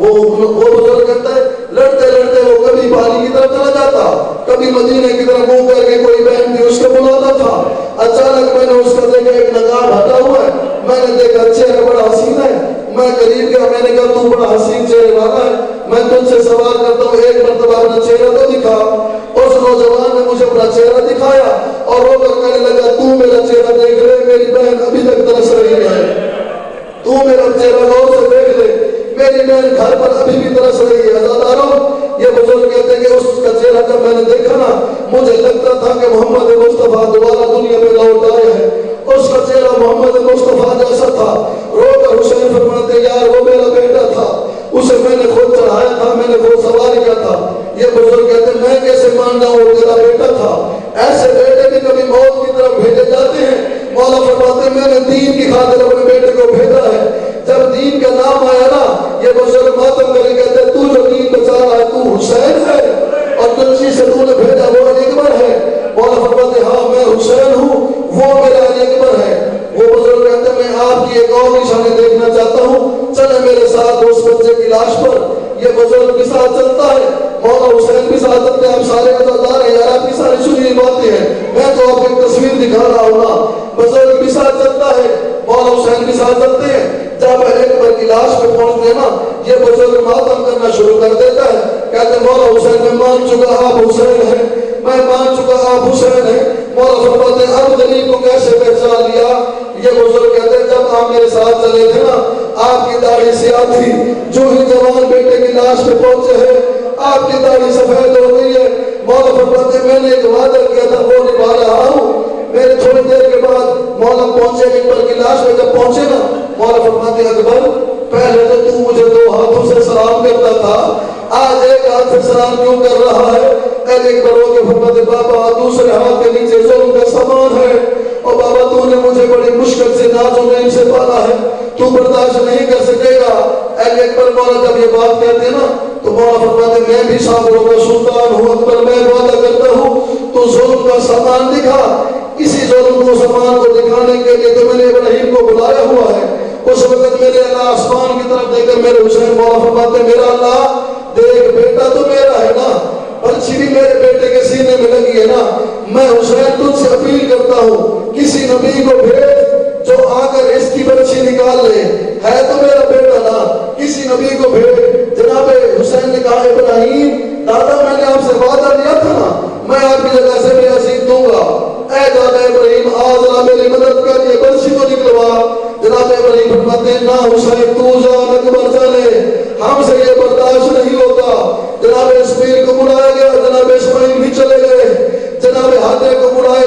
Speaker 1: وہ بزرگ کہتا ہے لڑتے لڑتے وہ کبھی پانی کی طرف چلا جاتا، کبھی مدینے کی طرف منہ کر کے کوئی بہن بھی اس کو بلاتا تھا۔ اچانک میں نے اس کا دیکھا ایک نقاب ہٹا ہوا ہے، میں نے دیکھا چہرہ بڑا حسین ہے، میں قریب گیا، میں نے کہا تو بڑا حسین چہرے والا ہے، میں تجھ سے سوال کرتا ہوں ایک مرتبہ اپنا چہرہ تو دکھا۔ اس نوجوان نے مجھے اپنا چہرہ دکھایا اور رو کر کہنے لگا تو میرا چہرہ دیکھ لے، میری بہن ابھی تک ترس رہی ہے، تو میرا چہرہ غور سے دیکھ لے، میری بہن گھر پر ابھی بھی ترس رہی ہے۔ عزاداروں یہ بزرگ کہتے ہیں کہ اس کا چہرہ جب میں نے دیکھا نا مجھے لگتا تھا کہ محمد مصطفیٰ دوبارہ دنیا میں لوٹ آئے ہیں، اس کا چہرہ محمد مصطفیٰ جیسا تھا۔ رو کر حسین فرماتے یار وہ میرا بیٹا تھا، اسے میں نے خود چڑھایا تھا، میں نے خود سوار کیا تھا۔ یہ بزرگ کہتے ہیں میں کیسے مان جاؤں وہ تیرا بیٹا تھا؟ ایسے بیٹے بھی کبھی موت کی طرف بھیجے جاتے ہیں۔ مولا فرماتے میں نے دین کی خاطر اپنے بیٹے کو بھیجا ہے، جب دین کا نام آیا نا یہ بزرگ ماتم کرے کہتے ہیں تو جو دین بچا رہا ہے تو حسین ہے اور جو چیز سے تو نے بھیجا وہ علی اکبر ہے۔ مولا فرماتے ہاں میں حسین ہوں، وہ میرا علی اکبر ہے۔ وہ بزرگ کہتے ہیں میں آپ کی ایک اور نشانی دیکھنا چاہتا ہوں، چلے میرے ساتھ اس بچے کی لاش پر۔ یہ بزرگ بھی ساتھ چلتا ہے، مولا حسین بھی ساتھ چلتے ہیں، آپ سارے عزادار ہیں یار، آپ کی ساری سنی باتیں ہیں، میں تو آپ کو ایک تصویر دکھا رہا ہوں نا۔ بزرگ بھی ساتھ چلتا ہے، مولا حسین بھی ساتھ چلتے ہیں۔ جب علی اکبر کی لاش پہ پہنچتے ہیں نا یہ بزرگ ماتم کرنا شروع کر دیتا ہے، کہتے ہیں مولا حسین میں مان چکا آپ حسین ہیں، میں مان چکا آپ حسین ہیں۔ مولا فرماتے ہیں اب غریب کو کیسے پہچان لیا؟ یہ بزرگ کہتے ہیں جب آپ میرے ساتھ چلے تھے نا آپ کی داڑھی سیاہ تھی، جو ہی جوان بیٹے کی لاش پہ پہنچے ہیں آپ کی داڑھی سفید ہو گئی ہے۔ مولا فرماتے ہیں میں نے ایک وعدہ کیا تھا وہ نبھا رہا ہوں۔ میرے تھوڑی دیر کے بعد مولا پہنچے اکبر کی لاش پہ، جب پہنچے نا مولا فرماتے ہیں اکبر پہلے تو مجھے دو ہاتھوں سے سلام کرتا تھا، آج ایک ہاتھ سے سلام کیوں کر رہا ہے؟ ایک بڑوں کے فرماتے بابا دوسرے ہاتھ کے نیچے ظلم کا سامان ہے اور بابا تو نے مجھے بڑی مشکل سے ناز و نعیم سے پالا ہے، تو برداشت نہیں کر سکے گا۔ اکبر مولا جب یہ بات کہتے ہیں نا تو مولا فرماتے میں بھی صابروں کا سلطان ہوں، اکبر میں وعدہ کرتا ہوں تو ظلم کا سامان دکھا، اسی ظلم کو سامان کو دکھانے کے لیے تو میں نے ابراہیم کو بلایا ہوا ہے۔ اس وقت میرے اللہ آسمان کی طرف دیکھ کر میرے حسین مولا فرماتے میرا اللہ دیکھ بیٹا تو میرا ہے نا، پرچھی بھی میرے بیٹے کے سینے میں لگی ہے نا، میں حسین تجھ سے اپیل کرتا ہوں کسی نبی کو بھیج جو آ کر اس کی پرچھی نکال لے، ہے تو میرا بیٹا نا، کسی نبی کو بھیج۔ جناب حسین نے کہا ابراہیم دادا میں نے آپ سے وعدہ دیا تھا نا میں آپ کی جگہ سے بھی عزیز دوں گا، اے دادا ابراہیم آج ذرا میری مدد کر یہ پرچھی کو نکلوا۔ جناب ابراہیم فرماتے ہیں نہ حسین تو جا اکبر جانے، ہم سے یہ برداشت نہیں ہوتا۔ جناب اسماعیل کو بلایا گیا، جناب اسماعیل بھی چلے گئے، جناب حاضر کو بلایا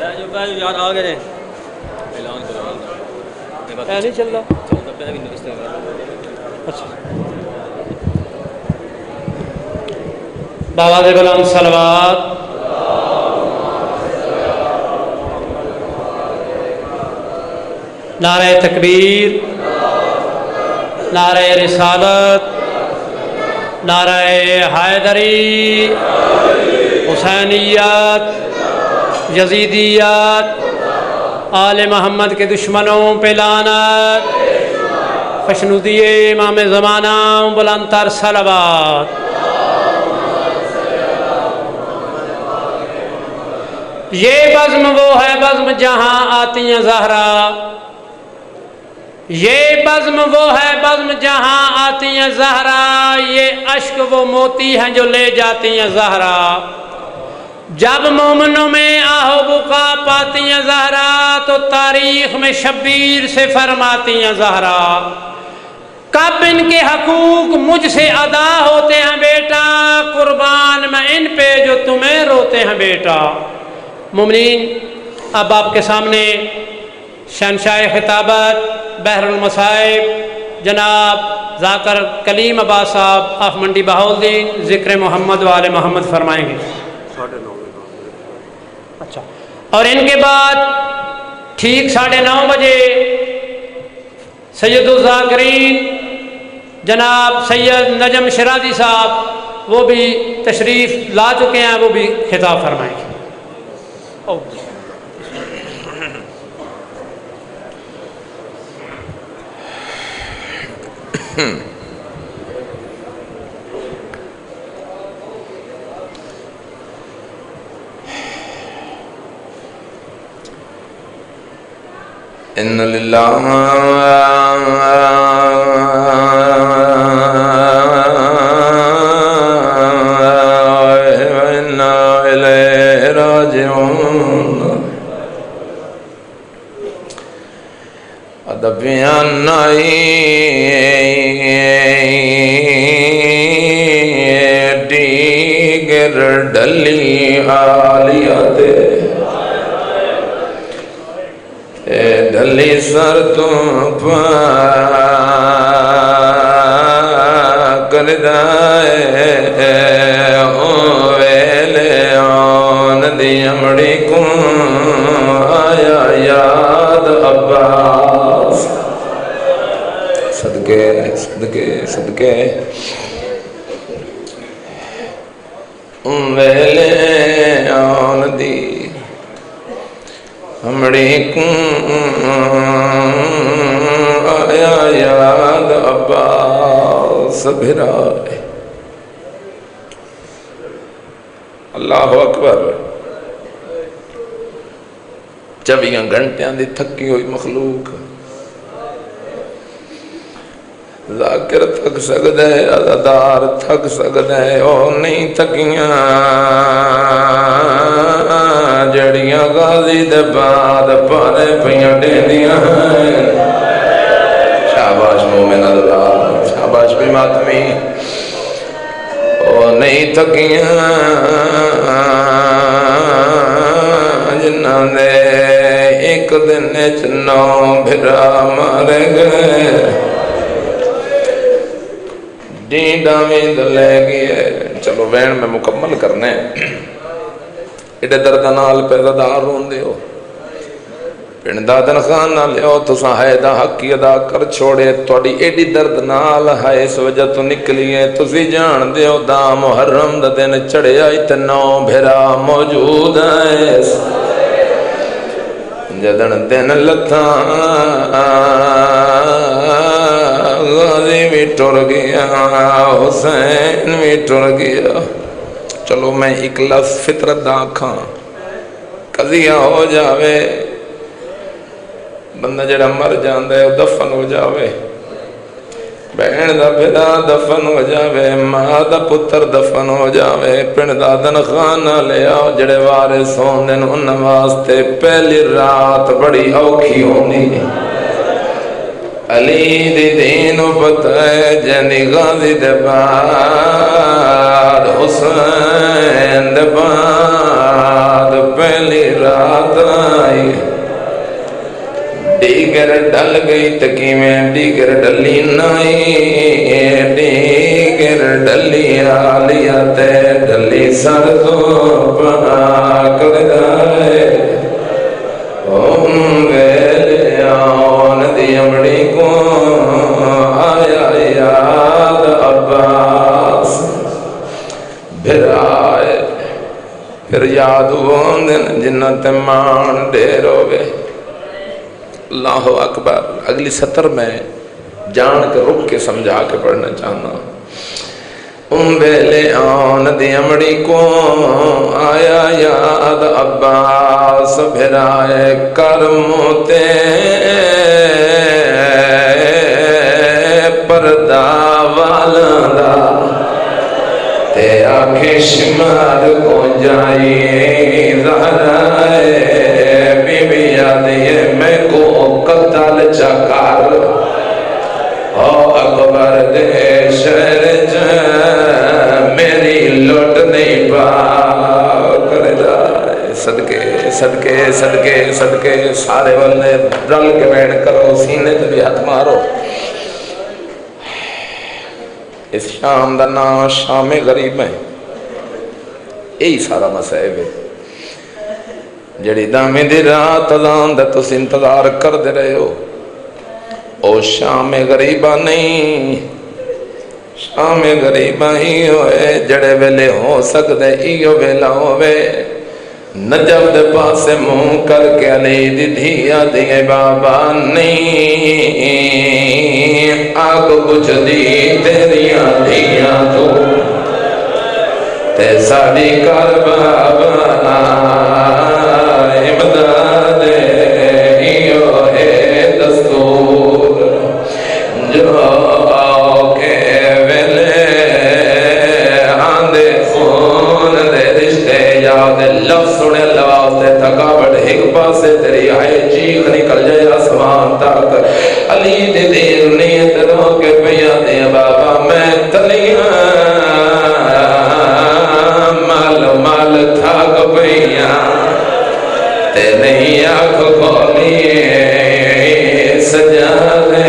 Speaker 2: یار آ گئے اعلان کرو نہیں چل رہا اچھا بابا دے بلند صلوات نعرہ تکبیر نعرہ رسالت نعرہ حیدری حسینیت یزیدیت آل محمد کے دشمنوں پہ لعنت خشنودی امام زمانہ بلند تر صلوات یہ بزم وہ ہے بزم جہاں آتی ہیں زہرا یہ بزم وہ ہے بزم جہاں آتی ہیں زہرا یہ اشک وہ موتی ہیں جو لے جاتی ہیں زہرا جب مومنوں میں آہو بکا پاتی ہیں زہرا تو تاریخ میں شبیر سے فرماتی ہیں زہرا کب ان کے حقوق مجھ سے ادا ہوتے ہیں بیٹا قربان میں ان پہ جو تمہیں روتے ہیں بیٹا مومنین اب آپ کے سامنے شہنشاہ خطابت بحر المصائب جناب ذاکر کلیم عباس صاحب آف منڈی بہاؤالدین ذکر محمد وآل محمد فرمائیں گے اچھا اور ان کے بعد ٹھیک 9:30 بجے سید الذاکرین جناب سید نجم شرازی صاحب وہ بھی تشریف لا چکے ہیں وہ بھی خطاب فرمائیں گے
Speaker 3: ان للہ وانا الیہ راجعون ادبیان دیگر ڈلی عالیت ڈلی سر تم کردائے ویلے آن دی امڑی کن آیا یاد عباس صدقے صدقے صدقے ویلے آن دی ہمڑی کن آیا یاد عباس بھرائے اللہ اکبر 24 گھنٹیاں دی تھکی ہوئی مخلوق ذاکر تھک سکتا ہے عزادار تھک سکتا ہے اور نہیں تھکیاں جڑیاں غازی دے بعد پارے پیاں ڈیندیاں شاباش مومن اللہ شاباش بھی ماتمی اور نہیں تھکیاں جنہاں دے ایک دن 9 بھرا مارے گئے ڈینڈا میں دلے گئے چلو وین میں مکمل کرنے ایڈے دردنال پیدا دار ہوں دیو پنڈا تنخواہ نہ لیو تساں حیدہ حق کی ادا کر چھوڑے توڑی ایڈی دردنال ہے اس وجہ تو نکلیے تسی جان دیو دا محرم دا دن چڑھے آئی 9 بھرا موجود ہے جدن دن لتھا غازی بھی ٹر گیا حسین بھی ٹر گیا چلو میں ایک لفظ فطرت دا کھاں قضیہ ہو جاوے بندہ جڑا مر جاندے وہ دفن ہو جاوے بہن دا بھیدا دفن ہو جاوے ماں دا پتر دفن ہو جاوے پنڈ دا تنخواہ لے آؤ جڑے وارث ہوندے ان واسطے پہلی رات بڑی اوکھی ہوندی علی دی دین و پتہ جنی غازی دے بعد حسین دے بعد پہلی رات ڈل گئی تکی میں دیگر ڈلی نائی دیگر ڈلی آلیت ڈلی سر تو پاکر دائے ویلے آن دی امڑی کو آیا یاد عباس پھر آئے پھر یاد ہوں دن جنت مان ڈیرو بے اللہ اکبر. اگلی سطر میں جان کے رک کے سمجھا کے پڑھنا چاہنا. ویلے آن دی امڑی کو آیا یاد عباس پھر آئے کرموتے پردہ والا دا تے آنکھیں شمار کو جائیے زہرائے بی بی یادیے میں کو قتل چکار او اکبر دے شہر میری لوٹ نہیں پا کر جائے. صدقے صدقے صدقے صدقے سارے والے رل کے بیٹھ کرو سینے تے بھی ہاتھ مارو. اس شام دا نام شام غریب ہے. یہی سارا مسائب ہے جڑی دامی دی رات ادان دا تس انتظار کر دے رہے ہو. او شام غریبہ نہیں شام غریبہ ہی ہوئے جڑے ویلے ہو سکتے ایو ویلا ہوئے نجف دے پاسے منہ کر کے علی دی دھیا دیئے بابا نہیں آگ کچھ دی تیریاں دھیا تو تے ساڑی کر بابا امداد ایو ہے دستور جو کے ویلے آندے خون دے رشتے یاد لفظ سنے لواز دے تھکاوٹ ایک پاسے تیری آئے چیخ نکل جائے آسمان تک. علی دے دیر نیت رو کے پیا دے بابا میں تلیاں مال مال تھاک پیا تے نہیں آنکھ کھولیے سجا دے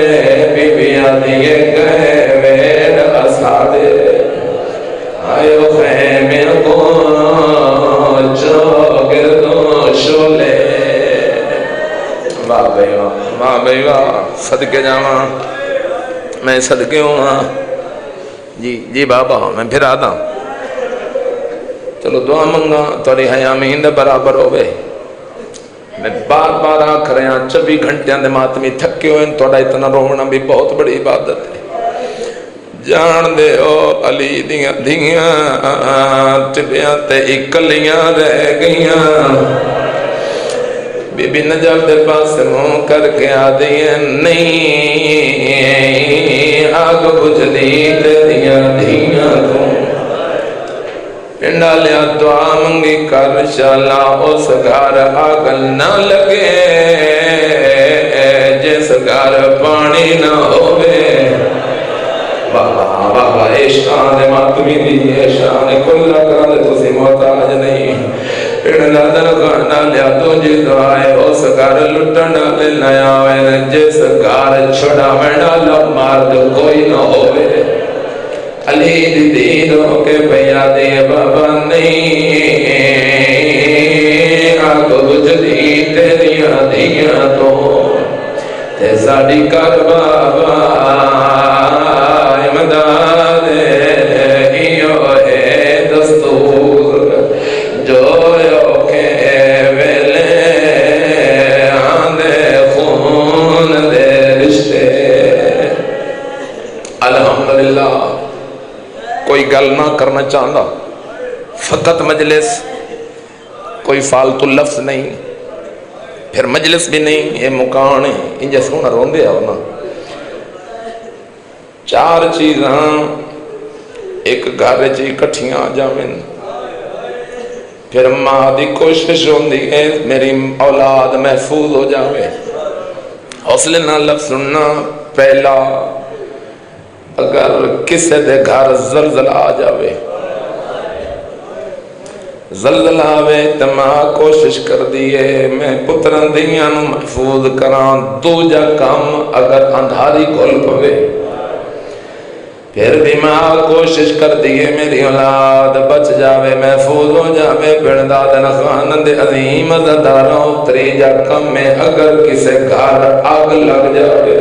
Speaker 3: بی بی آدھیے گئے ویڈ اسادے آئیو خیمے کو چوگردوں شولے. واہ بھائی واہ واہ بھائی واہ. صدقے جاواں میں صدقے ہوں جی جی بابا میں پھر آتا ہوں. چلو دعا منگا توڑی حیاء میں ہندے برابر ہوئے. میں بار بار آنکھ رہے ہیں 24 گھنٹے اندے ماتمی تھکے ہوئے توڑا اتنا رونا بھی بہت بڑی عبادت ہے. جان دے او علی دیاں دیاں ٹبیاں تے اکلیاں رہ گئیاں. بی بی نجف دے پاس منہ کر کے آدھیاں نہیں آگ بجھ دی تیریاں دھیاں تو پنڈا لیا دعا منگی کر شالا اس گھر آگل نہ لگے جس گھر پانی نہ ہوئے. واہ واہ اے شان ماتمی دی اے شان کوئی نہ کرنے تو سی محتاج نہیں. پنڈا درگانا لیا تجھے دعائے اس گھر لٹن ڈالے نیا ہوئے جس گھر چھڑا میں ڈالا مرد کوئی نہ ہوئے. علی دی دینوں کے پیا دے بابا نہیں آگ بجھ دی تیریاں دھیاں تو تے ساڑی کر بابا امداد ایو ہے دستور جو کے ویلے آندے خون دے رشتے. الحمدللہ کوئی گل نہ کرنا چاہتا فقط مجلس کوئی فالتو لفظ نہیں پھر مجلس بھی نہیں یہ مکان ہے انجھے سونا روندے ہونا. 4 چیزاں ایک گھر چی کٹھیاں آ جاویں پھر ماں دی کوشش ہوندی ہے میری اولاد محفوظ ہو جاوے. حوصلے نہ لفظ سننا. پہلا اگر کسی دے گھر زلزلہ آ جاوے زلزلہ آوے تے ماں کوشش کر دیے میں پتراں دیاں نو محفوظ کراں دوجا کام اگر اندھاری کول پوے پھر بھی ماں کوشش کر دیے میری اولاد بچ جاوے محفوظ ہو جاوے بندادن خان دے عظیم عزاداروں تریجا کم میں اگر کسے گھر آگ لگ جاوے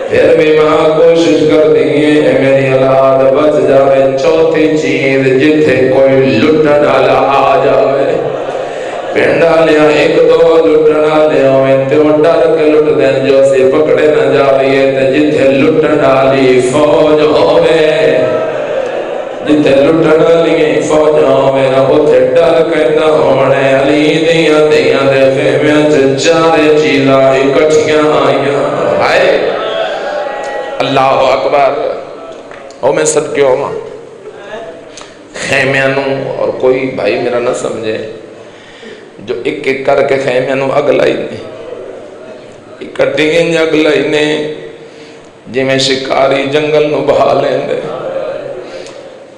Speaker 3: پھر بھی ماں کوشش کر دیے میری اولاد بچ جاوے چوتھی چیز جتھے کوئی لٹن والا آ جاوے پینڈا لیا ایک دو لٹنا لیا میں تے ڈر کے لٹ دیں جو سے پکڑے نہ جاویے تے جتھے لٹن والی فوج ہوے جتھے لٹن والی فوج ہوے نہ اوتھے ڈر کے نہ ہونے علی دیاں دیاں دے خیمیاں تے چارے چیزاں اکٹھیاں آئیاں ہائے اللہ اکبر او میں صدقے ہوں خیمیاں نو اور کوئی بھائی میرا نہ سمجھے جو ایک ایک کر کے خیمیاں نو اگ لائی نے اکٹھی انج اگ لائی نے جی میں شکاری جنگل نو بہا لیں دے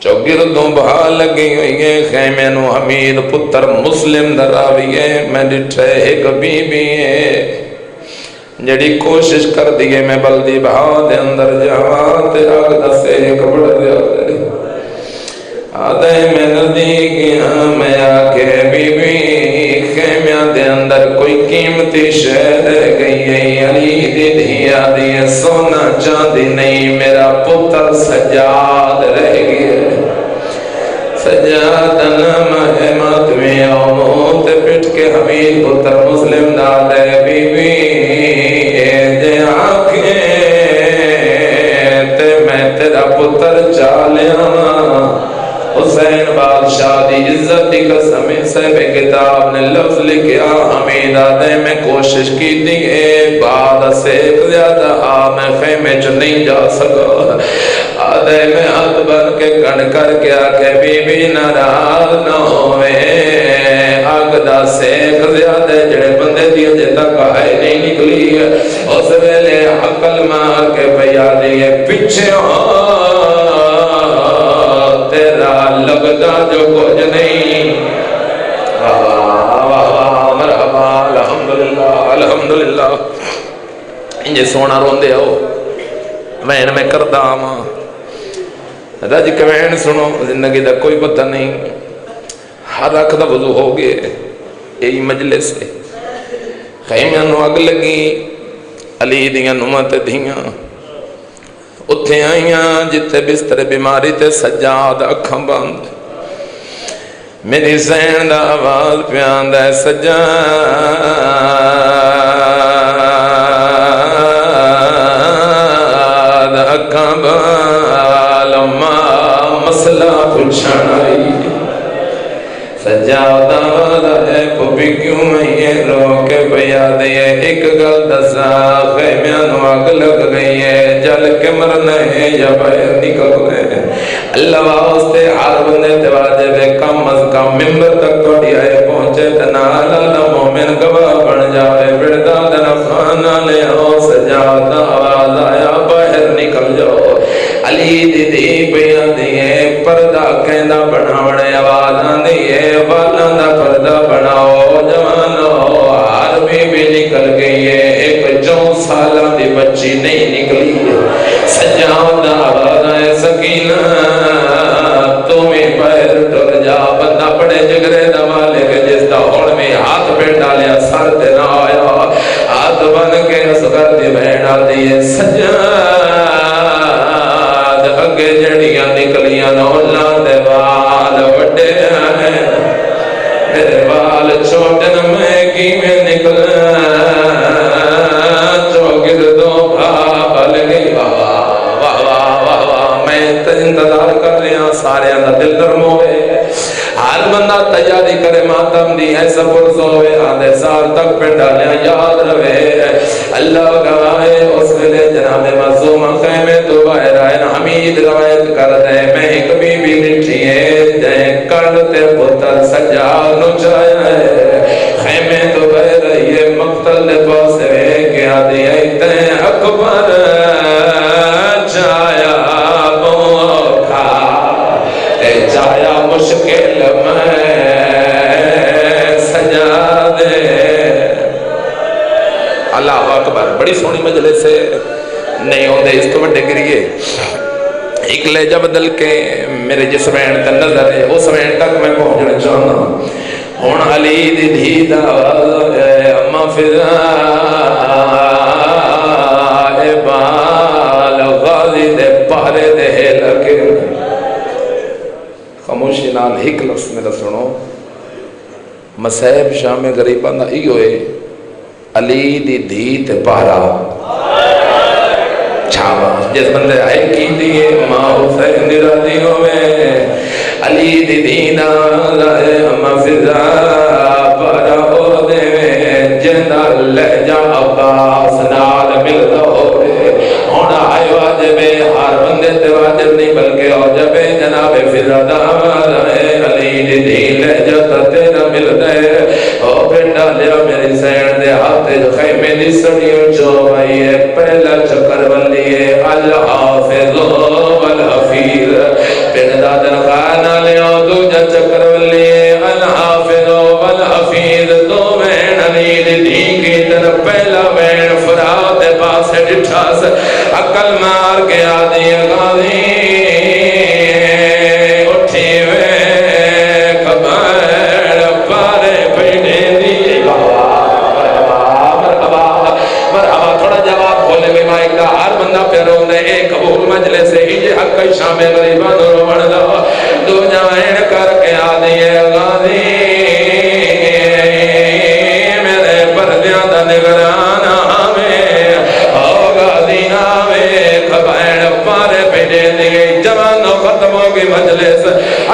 Speaker 3: چوگردوں بہا لگی ہوئی ہے خیمیاں نو حمید پتر مسلم دراوی ہے میں ڈٹھے ایک بی بی ہے جڑی کوشش کر دیئے میں بلدی بہا دے اندر جہاں تے اگ دسے ایک بڑھ دیا دے آدھے میں نزدیکیاں میں آکے بی بی خیمیاں دے اندر کوئی قیمتی شہر رہ گئی ہے علی دی دھیا دیئے سونا چاندی نہیں میرا پتر سجاد رہ گئے سجاد نام احمد میں آموت پٹ کے حمید پتر مسلم دادے بی بی دے آنکھیں تے میں تیرا پتر چالیا حسین بادشاہ دی عزت دی قسم صاحب کتاب نے لفظ لکھیا حمید آدھے میں کوشش کی دیئے بعد سیک زیادہ میں خیمے جو نہیں جا سکا آدھے میں ہاتھ بن کے کن کر کے آکے بی بی ناراض نہ ہوئے آگ دا سیک زیادہ جڑے بندے دیئے جیتا کہائی نہیں نکلی اس ویلے عقل مار کے بیا دیئے پیچھے تیرا لگتا جو کچھ نہیں مرحبا الحمدللہ الحمدللہ انجھے سونا رون دے ہو وین میں کردہ آما رج کے وین سنو زندگی دا کوئی پتہ نہیں ہر رکھ دا وضو ہو گئے یہی مجلس سے خیمیاں نو اگ لگی علی دیاں نمت دیاں اتھے آئیاں جتے بستر بیماری تے سجاد اکھاں بند میری زین دا آواز پیاند ہے سجاد اکھاں بند مسئلہ پوچھن آئی سجاد آواز ہے پوپی کیوں میں یہ رو کے بیا دیئے ایک گل دسا خیمیاں نو اگ لگ گئی ہے جل کے مرنے یا باہر نکل گئے اللہ واسطے ہر بندے تے واجب ہے کم از کم ممبر تک توڑی آئے پہنچے تنال اللہ مومن گواہ بن جاوے بڑھدا دن خانہ لے آؤ سجاد آواز آیا باہر نکل جاؤ علی دی دی بیان دیئے پردہ کہندہ بناوڑے آواز دیئے والا دا پردہ بناؤ جوانو ہر بی نکل گئی ہے ایک 4 سالہ دی بچی نہیں نکلی سجاد آواز آئے سکینہ تمہیں پیر ٹر جا بندہ پڑے جگرے دوالے کے جس دا ہوڑ میں ہاتھ پہ ڈالیا سر تے نہ آیا ہاتھ بن کے اصغر دی بہن آتی ہے سجاد اگے جڑیاں نکلیاں نولا دے وال وڈے ہیں میرے وال چھوٹن میں کی میں نکلا چوگردوں بھال گئی میں انتظار کر رہا سارے اندر دل نرم ہوئے ہر بندہ تیاری کرے ماتم دی ایسا پرس ہوئے آدھے سال تک پہ ڈالیا یاد روے اللہ گواہے اس ویلے جناب معصوم خیمے تو باہر آئے حمید روایت کر دے میں ایک بی بی نٹھی ہے جائیں کرتے پتر سجاد نو چایا ہے خیمے تو باہر یہ مقتل دے پاس ہے کیا دیا اتنے اکبر چایا بوکھا تے چایا مشکل میں اللہ اکبر بڑی سونی مجلس ہے نہیں ہوندے اس تو بڑے گریے ایک لہجہ بدل کے میرے جس وین تے نظر ہے اس وین تک میں پہنچنا چاہنا ہن علی دی دھی دا اما فضا بال غازی دے پہرے دے لگے خاموشی نال ایک لفظ میرا سنو مسائب شام غریباں دا ایو ہے علی دی دھی تے پہرا چھاوا جس بندے آئے کی دیئے ماں حسین دی رادیوں میں علی دی دینا لائے اما فضا پہرا ہو دے میں جندہ لہجہ عباس نال ملتا ہو دے ہونا آئے واجب ہر بندے تے واجب نہیں بلکہ واجب جناب فضا دامال ہے علی دی دین لہجہ تیرا ملتا ہے او بیٹا لیا میری سین دے ہاتھے جو خیمے دی سڑیوں جو آئی ہے پہلا چکر ولی ہے الحافظ والحفیظ پھر دادن خانہ لیا دو جا چکر ولی ہے الحافظ والحفیظ دو مین علی دی دین کی طرف پہلا مین فرات پاس ڈٹھاس عقل مار کے آدھی غازی اٹھی وے کبیر پارے پیڑے دی مرحبا تھوڑا جواب کھولے میں مائک دا ہر بندہ پیروں دے ایک قبول مجلس سے ہی حق شام غریبان روڑ دا دو جائن کر کے آدھی غازی میرے پردیاں دا نگران آمیں او غازی آمیں کبائن پارے پیڑے دی جوانوں ختم ہوگی مجلس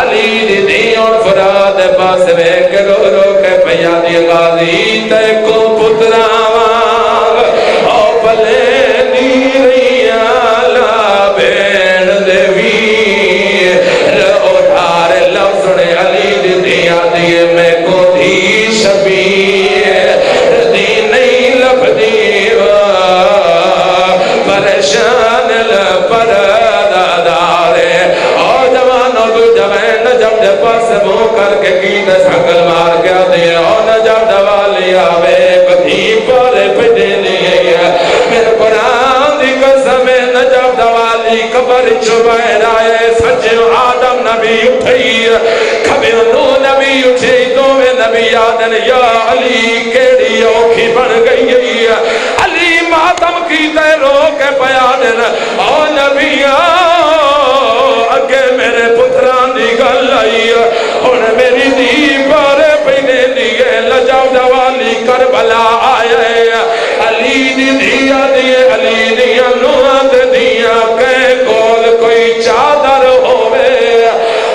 Speaker 3: علی دی دی اور فراد پاس وے کے رو رو کے پیا دی غازی تے کو پترا وانگ او پلے نیریاں لا بین دیوی رو ڈھارے لفظنے علی دی دی آدھی میں کو دی شبیر دی نہیں لب دیوا پریشان لپردادارے او جوانوں دو جوین نجب دے پاس منہ کر کے کی دس حقل مار کے آدھے او نجب دوالی آوے بدھی پارے پڑے لیے میرے قرآن دی قسم نجب دوالی قبر چبائر آئے سچو آدم نبی اٹھائی کبھی نو نبی اٹھائی دو میں نبی آدن یا علی کیڑی اوکھی بن گئی علی ماتم کی تے رو کے بیانن او نبی اگے میرے پتران دی گل آئی اور میری دی پارے پینے دیئے لجاو دوالی کربلا آئے علی دی دیا دیئے علی دیا نوات دیا کہ کول کوئی چادر ہوئے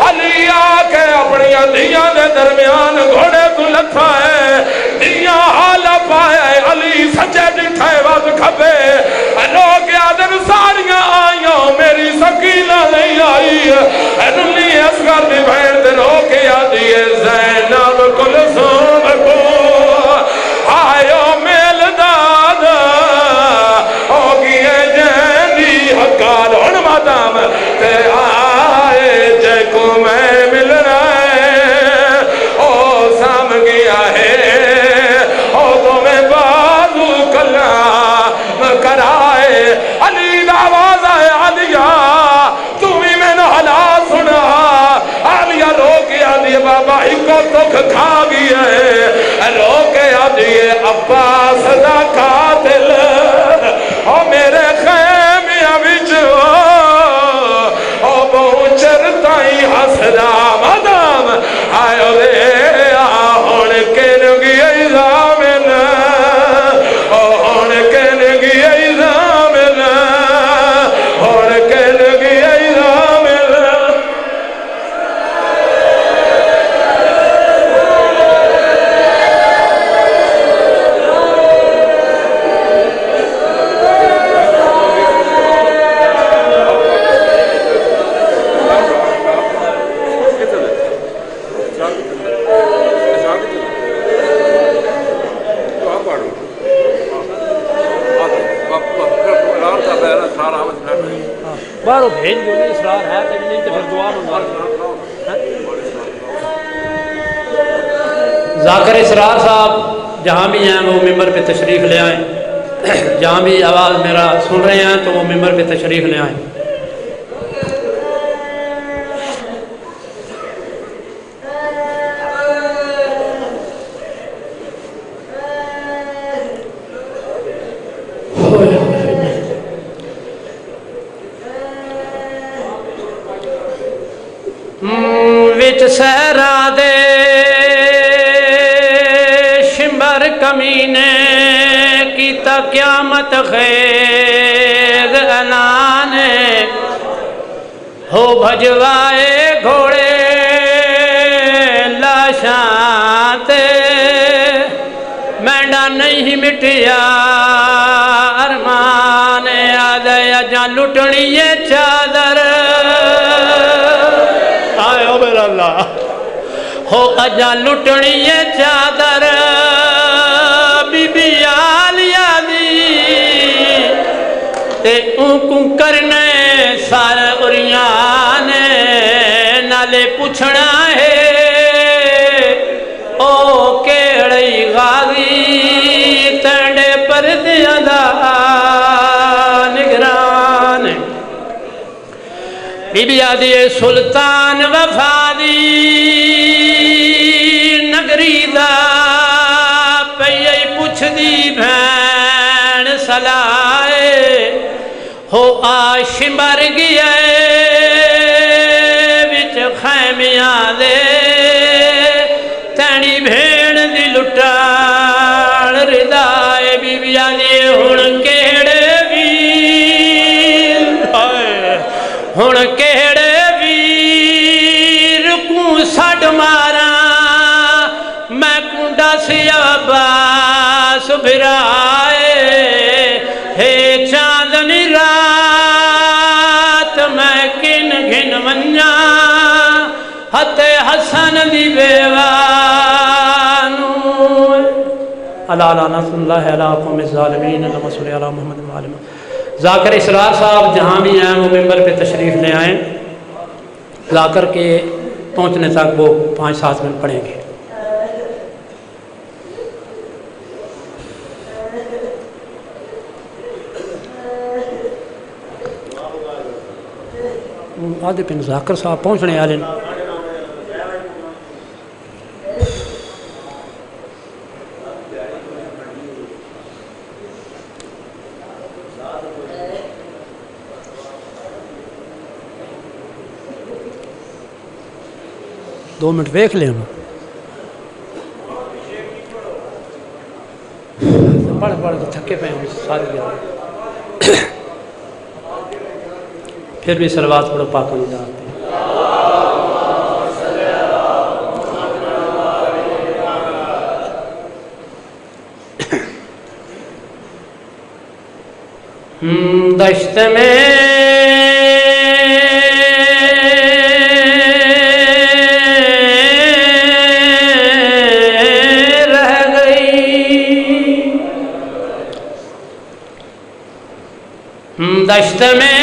Speaker 3: علی آکے اپنی دیا دے درمیان گھوڑے کو لکھا ہے دیا حالا پائے علی سچے ڈٹھائے وقت کھپے لوگ آدن ساریاں آئیوں میری سکینہ نہیں آئی رلی اسگر بھی بھین دن ہو کے آدھی زینب کلثوم کو آئیو میل داد ہوگی جینی حقال ہن مادام تے آئے جے کو میں مل رہے او سام گیا ہے او تو میں بازو کلام کرائے علی دعواز آئے علیہ تمہیں میں نے حالات سنا علیہ رو کے آدھی بابا ہی کو تک کھا گیا ہے رو کے آدھی عباس دا قاتل او میرے خیمیاں بچ او بہت چرتائی حسدہ مدام آئے دے آہون کے نگی ایزامن آہون کے نگی ایزامن آہون کے نگی ایزامن
Speaker 2: باہروں بھیج جو نہیں اسرار ہے تو نہیں تو پھر دعا منگا ذاکر اسرار صاحب جہاں بھی ہیں وہ ممبر پہ تشریف لے آئیں جہاں بھی آواز میرا سن رہے ہیں تو وہ ممبر پہ تشریف لے آئیں. وچ صحرا دے شمبر کمینے کیتا قیامت خیز اعلان ہو بھجوائے گھوڑے لاشاں تے مینڈا نہیں مٹیا ارمان آدھے اجاں لٹنی یہ چادر آئے ہو میرا اللہ ہو اجاں لٹنی یہ چادر بی بی آلیا دی تے اونکوں کرنے سار اریانے نالے پوچھنا ہے او کیڑی غازی تینڈے پردیاں دا نگران بی بی آدھی سلطان وفادی نگری دا پئی پوچھ دی بھین سلائے ہو آش مر گیا وچ خیمیاں دے تینی بھین دی لٹاڑ ردائے بی بی آدھی ہن کیڑے ویر ہن کیڑے ویر کو سڈ مارا میں کنڈا سی عباس بھرائے ہے چاندنی رات میں کن گھن منیا ہتے حسن دی بیوانو اللہ علیہ نصر اللہ علیہ قوم الظالمین اللہم صلی علی محمد وعلی محمد. ذاکر اسرار صاحب جہاں بھی ہیں وہ ممبر پہ تشریف لے آئیں. ذاکر کے پہنچنے تک وہ 5-7 منٹ پڑھیں گے. آدھے پن ذاکر صاحب پہنچنے والے ہیں. دو منٹ ویکھ لیں پڑھ تو تھکے پہ ہیں سارے گیا. پھر بھی صلوات پڑھو پاک نجات پہ. دشت میں دشت میں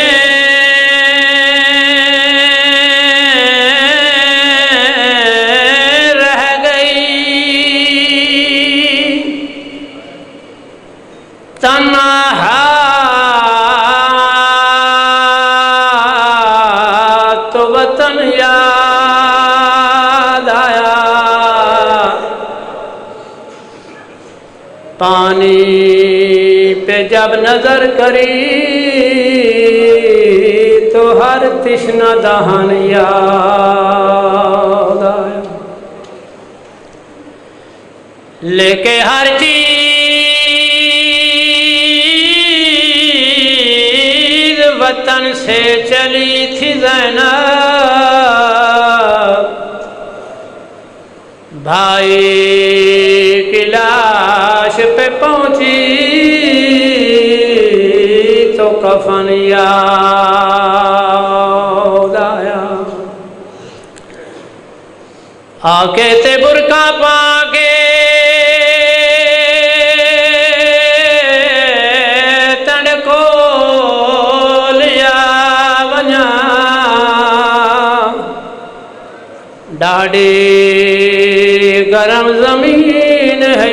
Speaker 2: رہ گئی تنہا تو وطن یاد آیا پانی پہ جب نظر کری تو ہر تشنہ دہن یاد آیا لے کے ہر چیز وطن سے چلی تھی زینب بھائی کی لاش پہ پہنچی تو کفن یاد آیا آکے تے برکا پا کے تن کو لیا ونیا ڈاڑی گرم زمین ہے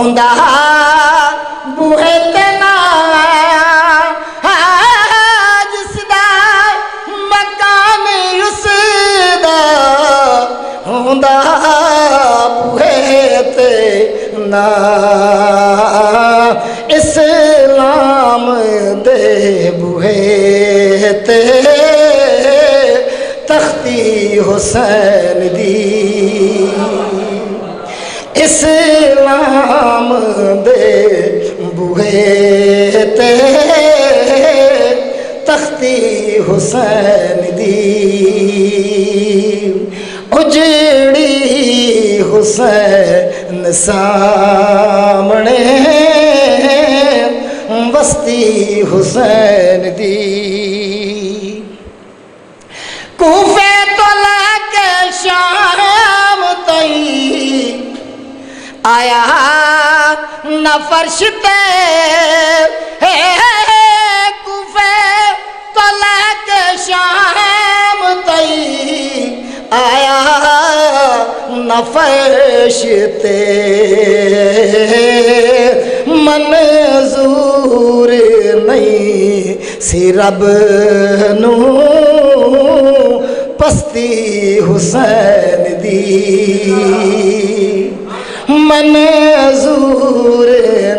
Speaker 4: ہوندا بوہے تے نہ جس دا مکان اس دا ہوندا بوہے تے نہ اسلام دے بوہے تے تختی حسین دی اسلام دے بوہے تے تختی حسین دی اجڑی حسین سامنے بستی حسین دی کوفے تو لے کے شام تئی آیا نہ فرش تے کوفے تو لے کے شام تئی آیا نہ فرش تے منظور نہیں سی رب نو پستی حسین دی منظور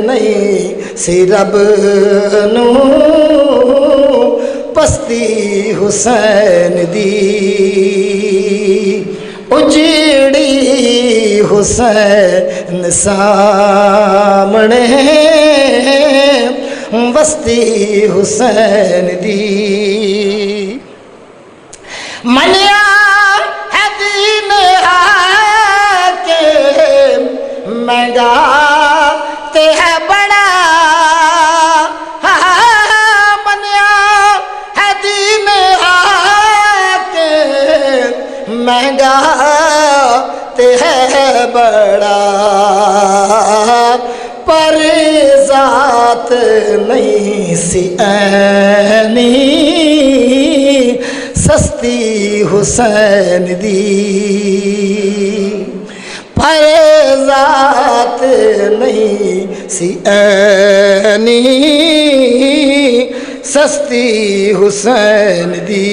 Speaker 4: نہیں سی رب نو پستی حسین دی اجڑی حسین سامنے بستی حسین دی منیا ہے دین حاکم مہنگا تے ہے بڑا منیا ہے دین حاکم مہنگا تے ہے بڑا پر ذات نہیں سی اینی سستی حسین دی پر ذات نہیں سی اینی سستی حسین دی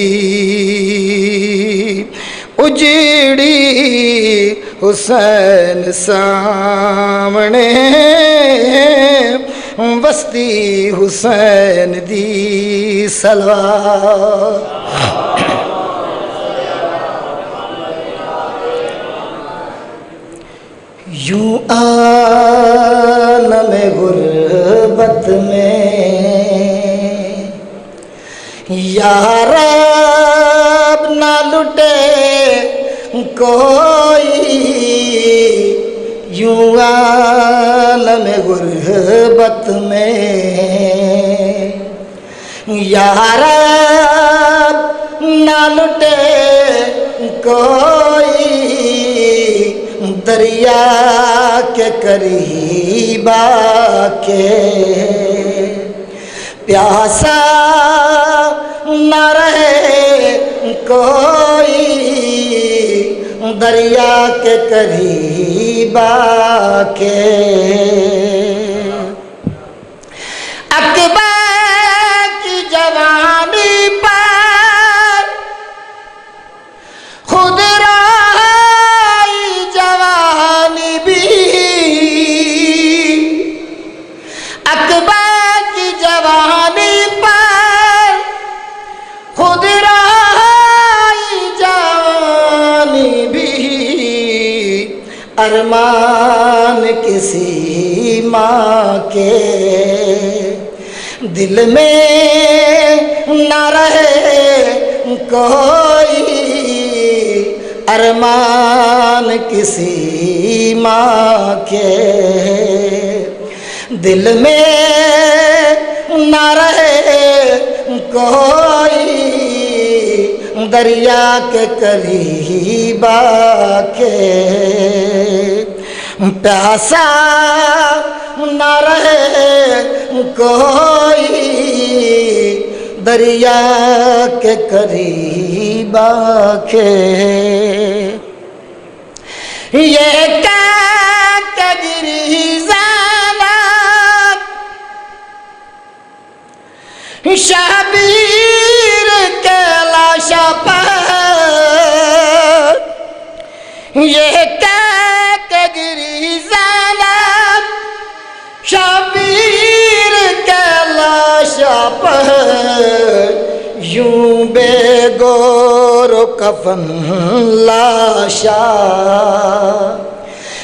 Speaker 4: اجڑی حسین سامنے بستی حسین دی صلوات یوں عالم غربت میں یا رب نہ لٹے کوئی یوں عالم غربت میں یا رب نہ لٹے کوئی دریا کے قریب آ کے پیاسا نہ رہے کوئی دریا کے قریب آ کے اکبر کی جوانی پر خود رائی جوانی بھی اکبر کی جوانی پر خود رائی جوانی بھی ارمان کسی ماں کے دل میں نہ رہے کوئی ارمان کسی ماں کے دل میں نہ رہے کوئی دریا کے قریب آ کے پیاسا نہ رہے کوئی دریا کے قریب آ کے یہ کیا گریزاں شبیر کے لاشا پر یہ کہہ کے گری زینب، شبیر کے لاشا پر یوں بے گور و کفن لاشا،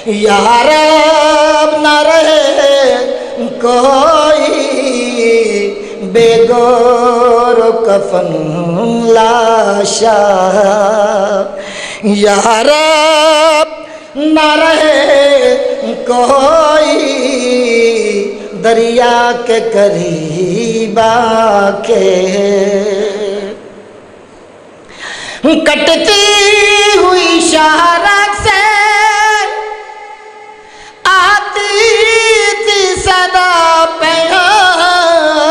Speaker 4: یا رب نہ رہے کوئی بے گور و کفن لاشا، یا رب نہ رہے کوئی دریا کے قریب آ کے، کٹتی ہوئی شارک سے آتی تھی صدا پیغام،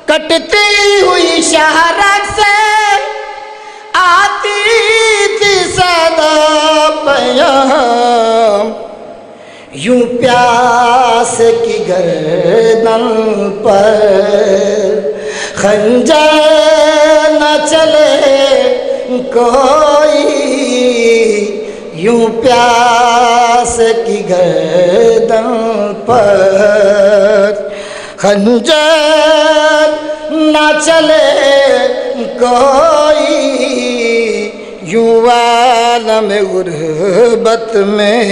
Speaker 4: کٹتی ہوئی شارک سے آتی تھی صدا پیغام، یوں پیاس کی گردن پر خنجر نہ چلے کوئی، یوں پیاس کی گردن پر خنجر نہ چلے کوئی، یوں عالم غربت میں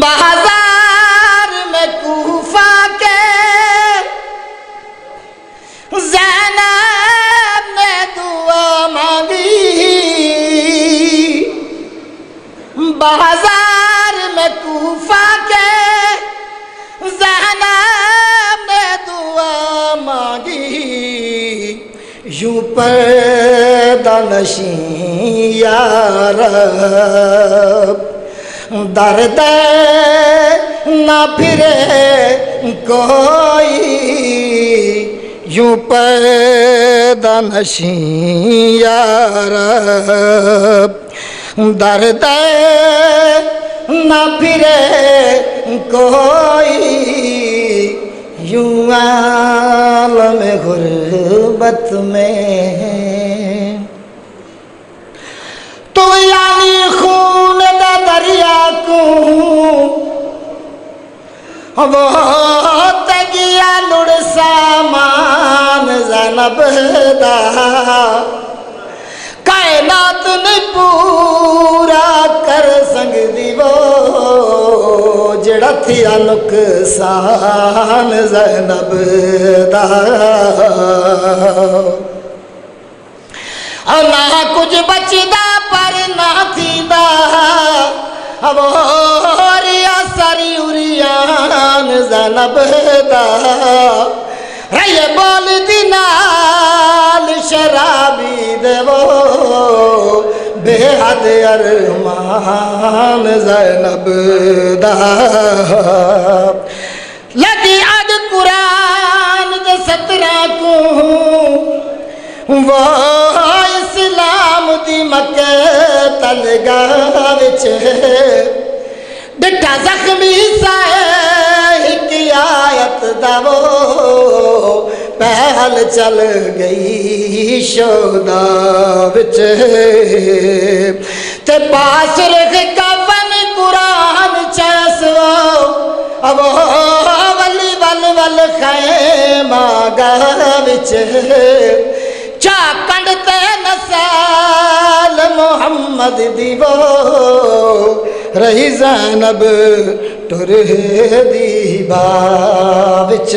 Speaker 4: بازار میں کوفہ کے زینب نے دعا مانگی، بازار میں کوفہ کے زینب نے دعا مانگی، یوں پردہ نشیں یا رب درد نہ پھرے کوئی، یوں پردہ نشیں یا رب درد نہ پھرے کوئی، یوں عالم غربت میں تو یعنی خون دا دریا کو وہ تگیا لڑ سامان زینب دا، کائنات نے پورا کر سنگ دی وہ جڑا تھیا نقصان زینب دا، اور نہ کچھ بچدا پر نہ تھیدا ووریا سری اریان زینب دا، رہے بول دی نال شرابی دے وہ بے حد ارمان زینب دا، لگی عد قرآن دے 17 کو وہ اسلام دی مکہ تلگاہ وچ ڈٹھا زخمی سائے ایک آیت دا وہ پہل چل گئی شودا وچ، تے پاس رکھ کفن قرآن چاسو اب ولی ول ول خیمہ گاہ وچ، چا کنڈ تے نسال محمد دیو رہی زینب ٹر دی بابچ،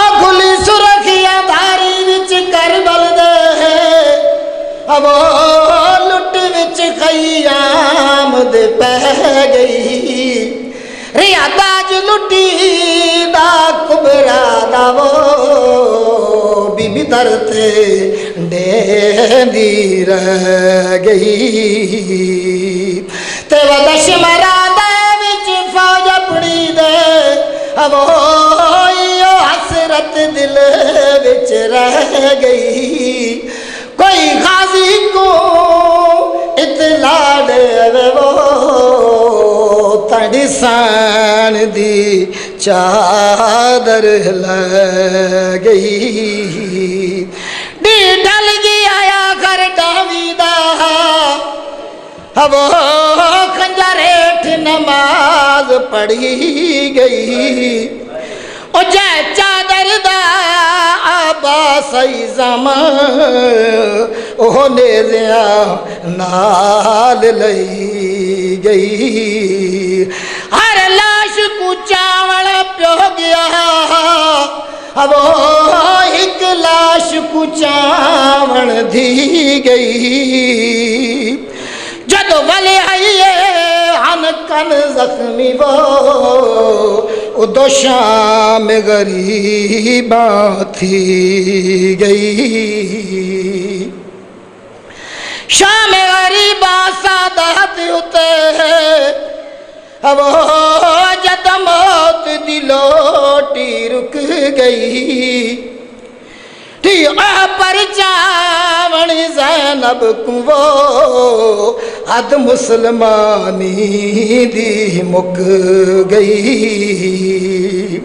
Speaker 4: اگلی سرخیا داری وچ کربل دے اب لٹ وچ خیام دے پہ گئی، ریاض لٹی دا کبرا دا وہ بی بی در تے ڈیندی رہ گئی، تے وہ دشمرا دے وچ فوج پڑی دے اب حسرت دل وچ رہ گئی، کوئی غازی کو اطلاع دے وہ تڑی حسین دی چادر لے گئی ڈل گیا آخر ڈاوی دا وہ خنجر ہیٹھ نماز پڑھی گئی او جے چادر دا عباس زمان او نیزیاں نال لئی گئی ہر لاش کو چاول پیو گیا اب ایک لاش کو چاول دی گئی جدو والے آئیے ہن کن زخمی وہ دو شام غریباں تھی گئی شام غریباں سادات ہوتے اب جد موت دی لوٹی رک گئی پر چاون زینب کو وہ حد مسلمانی دی مک گئی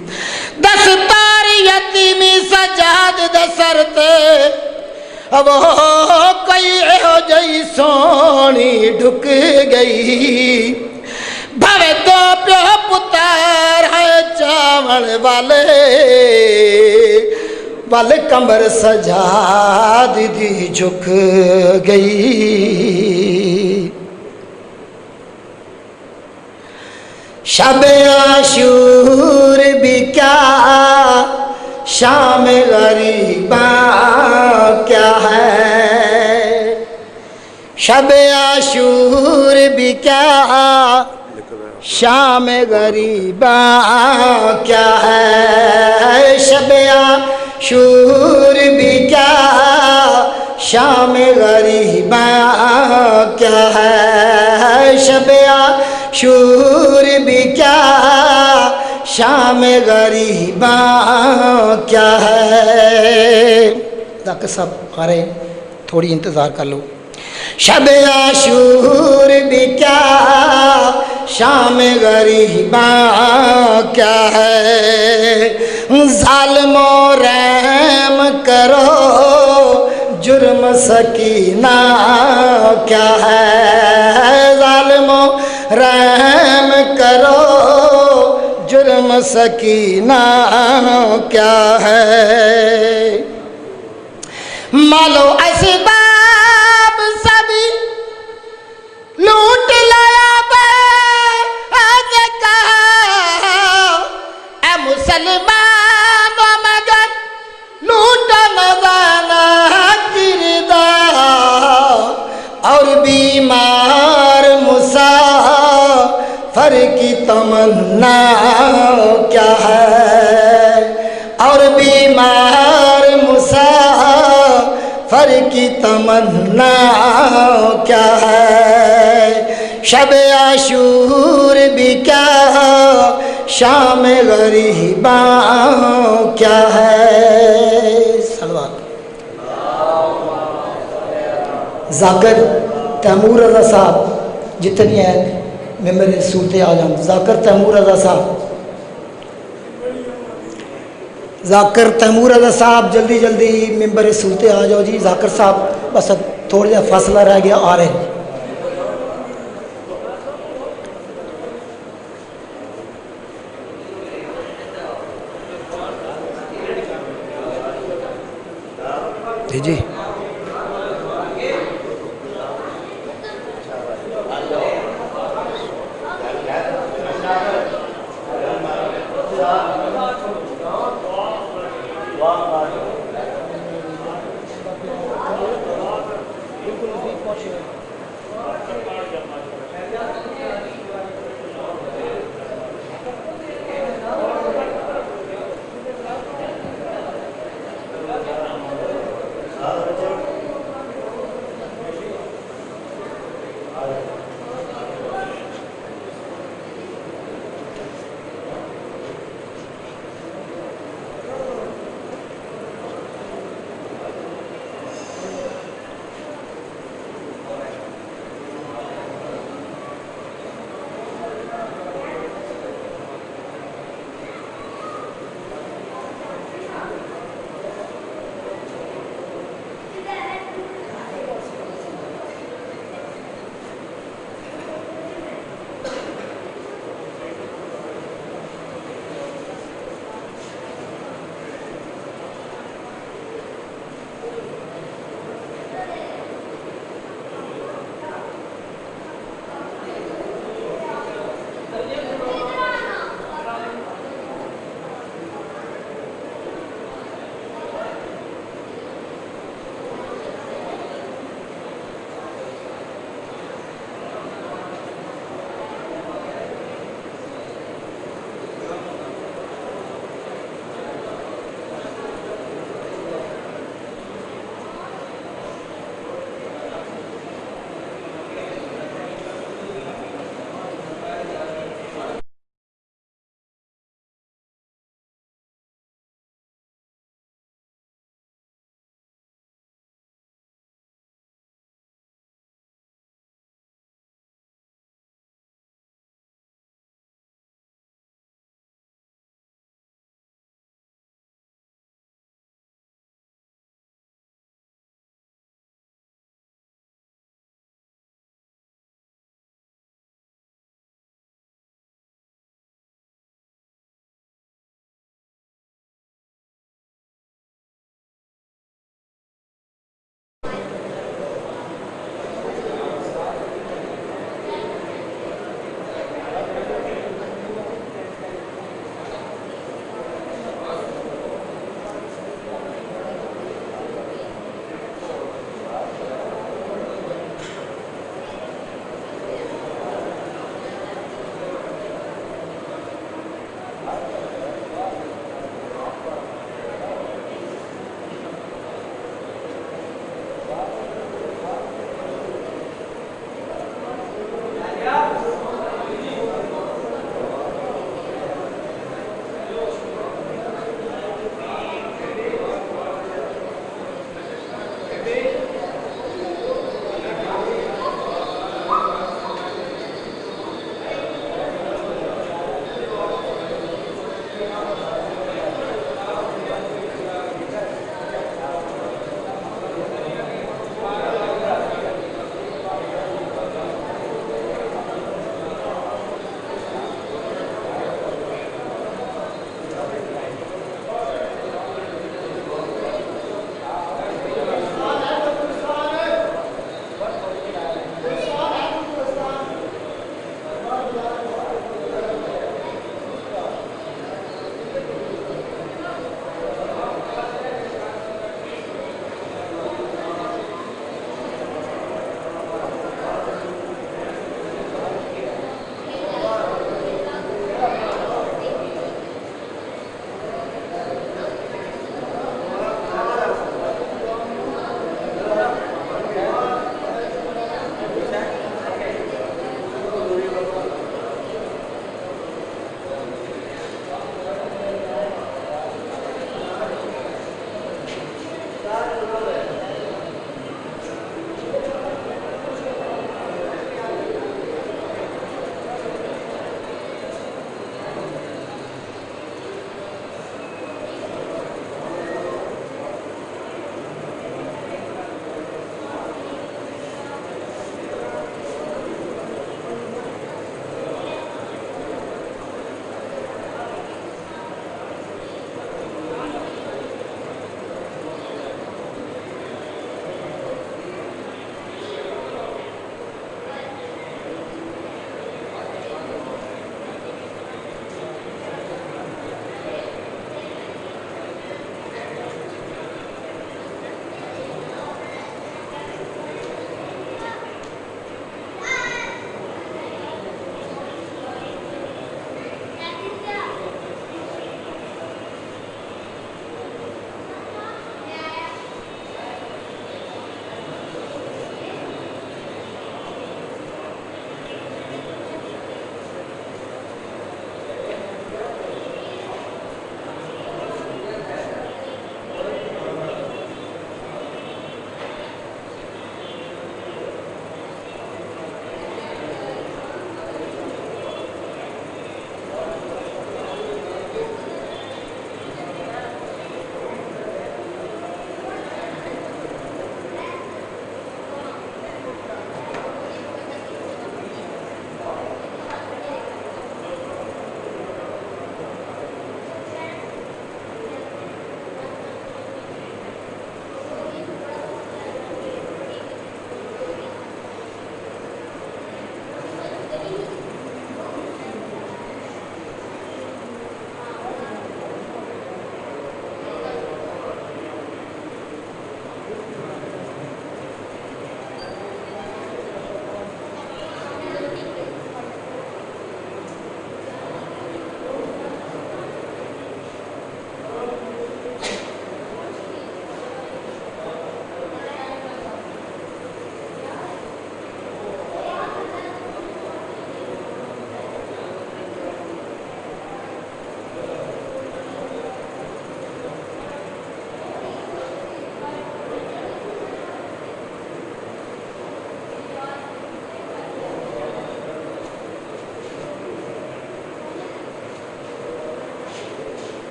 Speaker 4: دستار یتیمی سجاد دسرتے اب کوئی ہو جئی سونی ڈھک گئی بھوے تو پیو پتر ہے چاون والے وال کمر سجاد دی جھک گئی شب عاشور بھی کیا شام غریباں کیا ہے شب عاشور بھی کیا شام غریباں کیا ہے شب عاشور بھی کیا شام غریباں کیا ہے شب عاشور بھی کیا شام غریباں کیا ہے ڈاکٹر صاحب آ رہے ہیں تھوڑی انتظار کر لو شب عاشور بھی کیا شام غریباں کیا ہے ظالمو رحم کرو جرم سکینہ کیا ہے ظالمو رحم کرو جرم سکینہ کیا ہے مالو اسباب سبھی لوٹ لایا اے مسلمان و مگر لوٹ مدانہ کردار اور بیمار مسافر کی تمنا کیا ہے اور بیمار مسافر کی تمنا کیا ہے شب عاشور بھی کیا شام غریباں کیا ہے صلوات ذاکر تیمور رضا صاحب جتنی ہیں ممبر صورت عالم ذاکر تیمور رضا صاحب ذاکر تیمور رضا صاحب جلدی جلدی ممبر صورت آ جاؤ جی ذاکر صاحب بس اب تھوڑا جا فاصلہ رہ گیا آ رہے ہیں جی